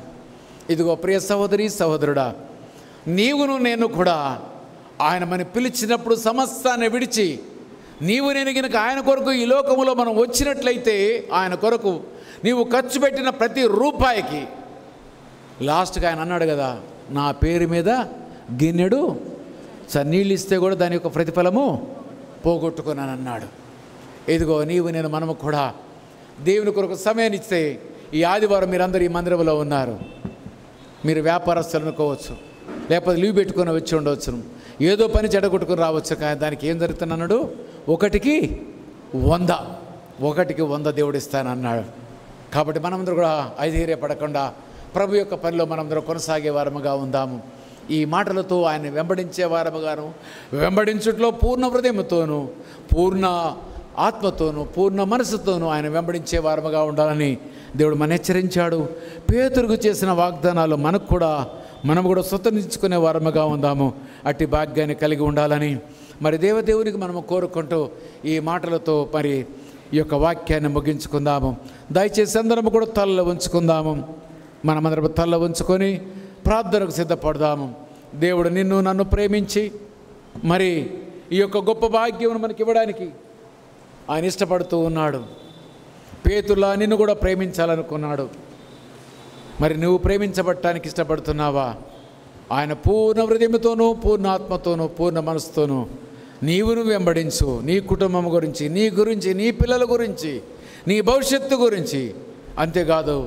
ఇదిగో ప్రియ సహోదరి సహోదరుడా, నీవును నేను కూడా ఆయన మన పిలిచినప్పుడు సమస్తాన్ని విడిచి నీవు నేను గనుక ఆయన కొరకు ఈ లోకములో మనం వచ్చినట్లయితే ఆయన కొరకు నీవు ఖర్చు పెట్టిన ప్రతి రూపాయికి లాస్ట్గా ఆయన అన్నాడు కదా, నా పేరు మీద గిన్నెడు నీళ్ళు ఇస్తే కూడా దాని యొక్క ప్రతిఫలము పోగొట్టుకున్నాను అన్నాడు. ఇదిగో నీవు నేను మనము కూడా దేవుని కొరకు సమయాన్ని ఇస్తే, ఈ ఆదివారం మీరందరూ ఈ మందిరంలో ఉన్నారు. మీరు వ్యాపారస్తులు అనుకోవచ్చు, లేకపోతే లీవ్ పెట్టుకొని వచ్చి ఉండవచ్చు, ఏదో పని చెడగొట్టుకుని రావచ్చు. కానీ దానికి ఏం జరుగుతుందన్నాడు? 1కి 100 దేవుడు ఇస్తానన్నాడు. కాబట్టి మనమందరూ కూడా ఐధైర్యపడకుండా ప్రభు యొక్క పనిలో మనందరూ కొనసాగే వారముగా ఉందాము. ఈ మాటలతో ఆయన వెంబడించే వారముగాను, వెంబడించుట్లో పూర్ణ హృదయముతోనూ పూర్ణ ఆత్మతోనూ పూర్ణ మనసుతోనూ ఆయన వెంబడించే వారముగా ఉండాలని దేవుడు మన హెచ్చరించాడు. పేతురుకు చేసిన వాగ్దానాలు మనం కూడా స్వతంత్రించుకునే వారముగా ఉందాము. అట్టి భాగ్యాన్ని కలిగి ఉండాలని మరి దేవదేవునికి మనము కోరుకుంటూ ఈ మాటలతో మరి ఈ యొక్క వాక్యాన్ని ముగించుకుందాము. దయచేసి అందరము కూడా తలలో ఉంచుకుందాము. మనమందరం తలలో ఉంచుకొని ప్రార్థనకు సిద్ధపడదాము. దేవుడు నిన్ను నన్ను ప్రేమించి మరి ఈ యొక్క గొప్ప భాగ్యమును మనకి ఇవ్వడానికి ఆయన ఇష్టపడుతూ ఉన్నాడు. పేతురులా నిన్ను కూడా ప్రేమించాలనుకున్నాడు. మరి నువ్వు ప్రేమించబడటానికి ఇష్టపడుతున్నావా? ఆయన పూర్ణ హృదయంతోనూ, పూర్ణ ఆత్మతోనూ, పూర్ణ మనసుతోనూ నీవును వెంబడించు. నీ కుటుంబం గురించి, నీ గురించి, నీ పిల్లల గురించి, నీ భవిష్యత్తు గురించి. అంతేకాదు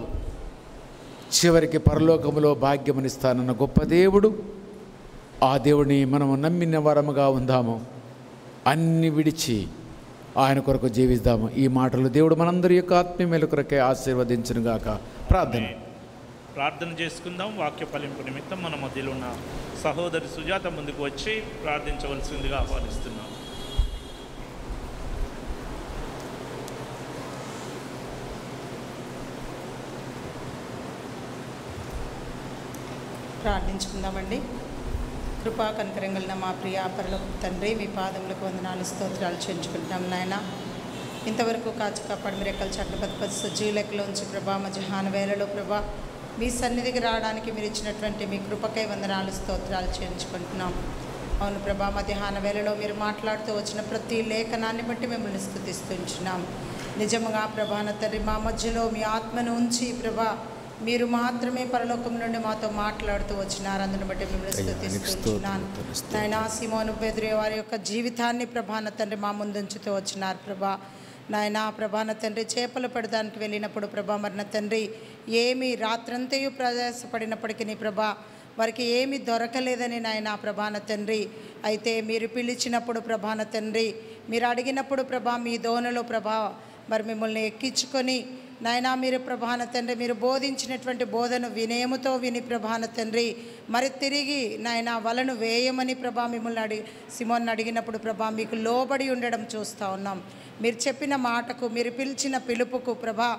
చివరికి పరలోకములో భాగ్యమనిస్తానన్న గొప్ప దేవుడు. ఆ దేవుడిని మనము నమ్మిన వరముగా ఉందాము. అన్ని విడిచి ఆయన కొరకు జీవిద్దాము. ఈ మాటలు దేవుడు మనందరి యొక్క ఆత్మీయ మేలు కొరకే ఆశీర్వదించునుగాక. ప్రార్థన చేసుకుందాం. వాక్య ఫలింపు నిమిత్తం మన మధ్యలో ఉన్న సహోదరి సుజాత ముందుకు వచ్చి ప్రార్థించవలసిందిగా ఆహ్వానిస్తున్నాం. ప్రార్థించుకుందామండి. కృపా కనికరంగలిన మా ప్రియ పరలోకపు తండ్రి, మీ పాదములకు వందనాలు స్తోత్రాలు చెల్లించుకుంటున్నాం నాయన. ఇంతవరకు కాచి కాపాడు మీరు రెక్కల చాటున బతిపతి సజీవ లెక్కలో ఉంచి ప్రభా, మధ్యాహ్న వేళలో ప్రభా మీ సన్నిధికి రావడానికి మీరు ఇచ్చినటువంటి మీ కృపకై వందనాలు స్తోత్రాలు చెల్లించుకుంటున్నాం. అవును ప్రభా, మధ్యాహ్న వేళలో మీరు మాట్లాడుతూ వచ్చిన ప్రతి లేఖనాన్ని బట్టి మిమ్మల్ని స్తుతిస్తుంటున్నాం. నిజముగా ప్రభా నా తండ్రి, మా మధ్యలో మీ ఆత్మను ఉంచి ప్రభా మీరు మాత్రమే పరలోకం నుండి మాతో మాట్లాడుతూ వచ్చినారు. అందుని బట్టి మిమ్మల్ని స్తుతిస్తున్నాను నాయన. సీమోను పేతురు వారి యొక్క జీవితాన్ని ప్రభా నా తండ్రి మా ముందుంచుతూ వచ్చినారు ప్రభా నాయన. ప్రభా నా తండ్రి, చేపలు పడడానికి వెళ్ళినప్పుడు ప్రభా మరి నా తండ్రి ఏమి రాత్రంతయు ప్రయాసపడినప్పటికీ ప్రభా వారికి ఏమీ దొరకలేదని నాయన ప్రభా నా తండ్రి. అయితే మీరు పిలిచినప్పుడు ప్రభా నా తండ్రి, మీరు అడిగినప్పుడు ప్రభా మీ దోణలో ప్రభా మరి మిమ్మల్ని ఎక్కించుకొని నాయనా మీరు ప్రభాన తండ్రి మీరు బోధించినటువంటి బోధన వినయముతో విని ప్రభాన తండ్రి మరి తిరిగి నాయనా వలను వేయమని ప్రభా మిమ్మల్ని సిమోన్ని అడిగినప్పుడు ప్రభా మీకు లోబడి ఉండడం చూస్తూ ఉన్నాం. మీరు చెప్పిన మాటకు, మీరు పిలిచిన పిలుపుకు ప్రభా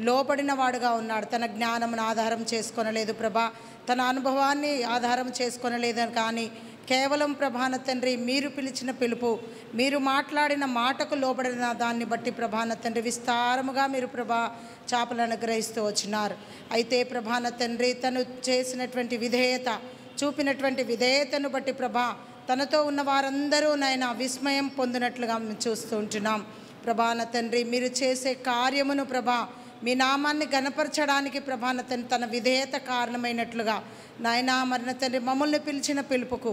లోబడిన వాడుగా ఉన్నాడు. తన జ్ఞానమును ఆధారం చేసుకొనలేదు ప్రభా, తన అనుభవాన్ని ఆధారం చేసుకొనలేదని కానీ కేవలం ప్రభాన తండ్రి మీరు పిలిచిన పిలుపు, మీరు మాట్లాడిన మాటకు లోబడిన దాన్ని బట్టి ప్రభాన తండ్రి విస్తారముగా మీరు ప్రభా చేపలను అనుగ్రహిస్తూ వచ్చినారు. అయితే ప్రభాన తండ్రి తను చేసినటువంటి విధేయత, చూపినటువంటి విధేయతను బట్టి ప్రభా తనతో ఉన్న వారందరూ నాయన విస్మయం పొందినట్లుగా మేము చూస్తూ ఉంటున్నాం. ప్రభాన తండ్రి మీరు చేసే కార్యమును ప్రభా మీ నామాన్ని గణపరచడానికి ప్రభాన తండ్రి తన విధేయత కారణమైనట్లుగా నాయనా మరణ తండ్రి మమ్మల్ని పిలిచిన పిలుపుకు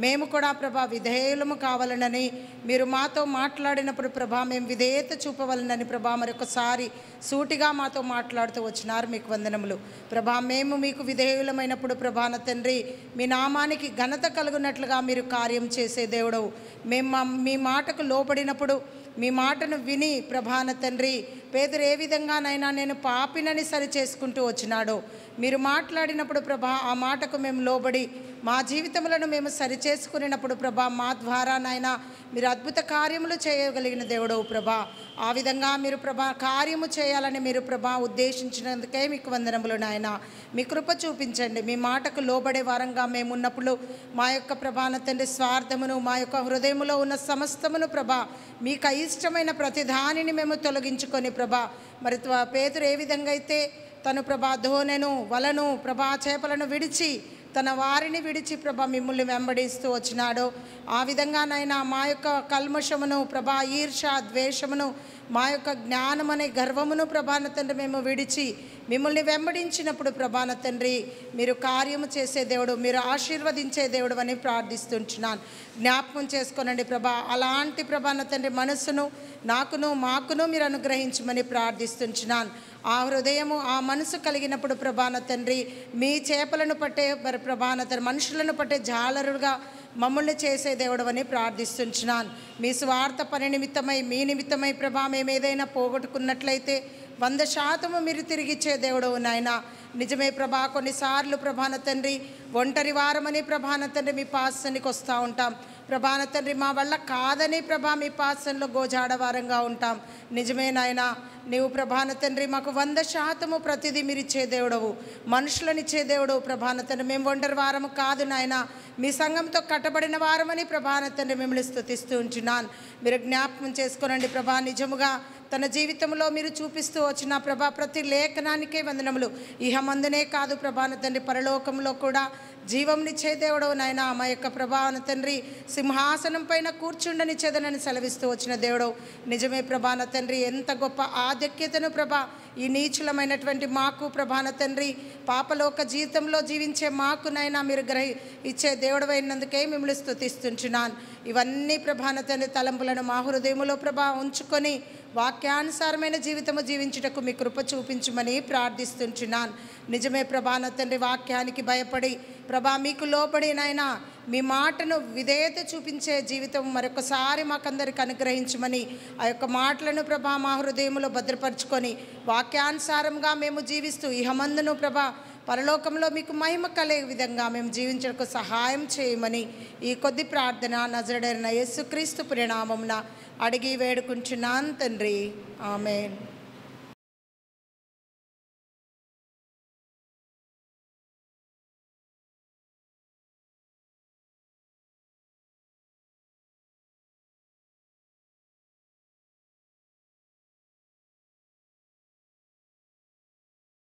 మేము కూడా ప్రభా విధేయులము కావాలనని మీరు మాతో మాట్లాడినప్పుడు ప్రభా మేము విధేయత చూపవలనని ప్రభా మరొకసారి సూటిగా మాతో మాట్లాడుతూ వచ్చినారు. మీకు వందనములు ప్రభా. మేము మీకు విధేయులమైనప్పుడు ప్రభాన తండ్రి మీ నామానికి ఘనత కలుగునట్లుగా మీరు కార్యం చేసే దేవుడవు. మేము మీ మాటకు లోబడినప్పుడు, మీ మాటను విని ప్రభాన తండ్రి పేదరు ఏ విధంగానైనా నేను పాపినని సరి చేసుకుంటూ వచ్చినాడో మీరు మాట్లాడినప్పుడు ప్రభా ఆ మాటకు మేము లోబడి మా జీవితములను మేము సరిచేసుకునేటప్పుడు ప్రభా మా ద్వారా నాయనా మీరు అద్భుత కార్యములు చేయగలిగిన దేవుడవు ప్రభా. ఆ విధంగా మీరు ప్రభా కార్యము చేయాలని మీరు ప్రభా ఉద్దేశించినందుకే మీకు వందనములు నాయన. మీ కృప చూపించండి. మీ మాటకు లోబడే వారంగా మేము ఉన్నప్పుడు మా యొక్క ప్రభాన తండ్రి స్వార్థమును, మా యొక్క హృదయములో ఉన్న సమస్తమును ప్రభా మీకు అయిష్టమైన ప్రతిదానిని మేము తొలగించుకొని ప్రభా మరి పేతురు ఏ విధంగా అయితే తను ప్రభా ధోనెను, వలను, ప్రభా చేపలను విడిచి తన వారిని విడిచి ప్రభా మిమ్మల్ని వెంబడిస్తూ వచ్చినాడో ఆ విధంగానైనా మా యొక్క కల్మషమును ప్రభా ఈర్ష ద్వేషమును, మా యొక్క జ్ఞానమనే గర్వమును ప్రభాన తండ్రి మేము విడిచి మిమ్మల్ని వెంబడించినప్పుడు ప్రభాన తండ్రి మీరు కార్యము చేసే దేవుడు, మీరు ఆశీర్వదించే దేవుడు అని ప్రార్థిస్తుంటున్నాను. జ్ఞాపకం చేసుకోనండి ప్రభా. అలాంటి ప్రభాన తండ్రి మనస్సును నాకును మాకును మీరు అనుగ్రహించమని ప్రార్థిస్తుంటున్నాను. ఆ హృదయము, ఆ మనసు కలిగినప్పుడు ప్రభాన తండ్రి మీ చేపలను పట్టే ప్రభాన తండ్రి మనుషులను పట్టే జాలరుగా మమ్మల్ని చేసే దేవుడు అని ప్రార్థిస్తుంటున్నాను. మీ స్వార్థ పని నిమిత్తమై, మీ నిమిత్తమై ప్రభా మేము ఏదైనా పోగొట్టుకున్నట్లయితే 100% మీరు తిరిగిచ్చే దేవుడు నాయన. నిజమే ప్రభా. కొన్నిసార్లు ప్రభాన తండ్రి ఒంటరి వారమని ప్రభాన తండ్రి మీ పాసనికి వస్తూ ఉంటాం ప్రభాన తండ్రి. మా వల్ల కాదని ప్రభా మీ పాసనలో గోజాడవారంగా ఉంటాం. నిజమే నాయన. నీవు ప్రభాన తండ్రి మాకు 100% ప్రతిదీ మీరు ఇచ్చే దేవుడవు, మనుషులనిచ్చే దేవుడు ప్రభాన తండ్రి. మేము ఒంటరి వారము కాదు నాయన, మీ సంఘంతో కట్టబడిన వారమని ప్రభాన తండ్రి మిమ్మల్ని స్తుతిస్తూ ఉంటున్నాను. మీరు జ్ఞాపకం చేసుకోనండి ప్రభా. నిజముగా తన జీవితంలో మీరు చూపిస్తూ వచ్చిన ప్రభా ప్రతి లేఖనానికే వందనములు. ఇహ ఇహమందునే కాదు ప్రభాన తండ్రి, పరలోకంలో కూడా జీవంనిచ్చే దేవుడవు నాయన. మా యొక్క ప్రభాన తండ్రి సింహాసనం పైన కూర్చుండని చెదనని సెలవిస్తూ వచ్చిన దేవుడవు. నిజమే ప్రభాన తండ్రి, ఎంత గొప్ప ఆధిక్యతను ప్రభా ఈ నీచులమైనటువంటి మాకు ప్రభాన తండ్రి, పాపలోక జీవితంలో జీవించే మాకు నైనా మీరు ఇచ్చే దేవుడవైనందుకే మిమ్మల్ని స్తుతిస్తుంటున్నాను. ఇవన్నీ ప్రభాన తండ్రి తలంపులను మా హృదయములో ప్రభా ఉంచుకొని వాక్యానుసారమైన జీవితము జీవించుటకు మీ కృప చూపించమని ప్రార్థిస్తుంటున్నాను. నిజమే ప్రభాన తండ్రి, వాక్యానికి భయపడి ప్రభా మీకు లోబడి నాయనా మీ మాటను విధేయత చూపించే జీవితం మరొకసారి మాకందరికి అనుగ్రహించమని ఆ యొక్క మాటలను ప్రభా మా హృదయంలో భద్రపరుచుకొని వాక్యానుసారంగా మేము జీవిస్తూ ఇహమందును ప్రభా పరలోకంలో మీకు మహిమ కలిగే విధంగా మేము జీవించడానికి సహాయం చేయమని ఈ కొద్ది ప్రార్థన నజరేయుడైన యేసుక్రీస్తు నామమున అడిగి వేడుకుంటున్నాను తండ్రి. ఆమేన్.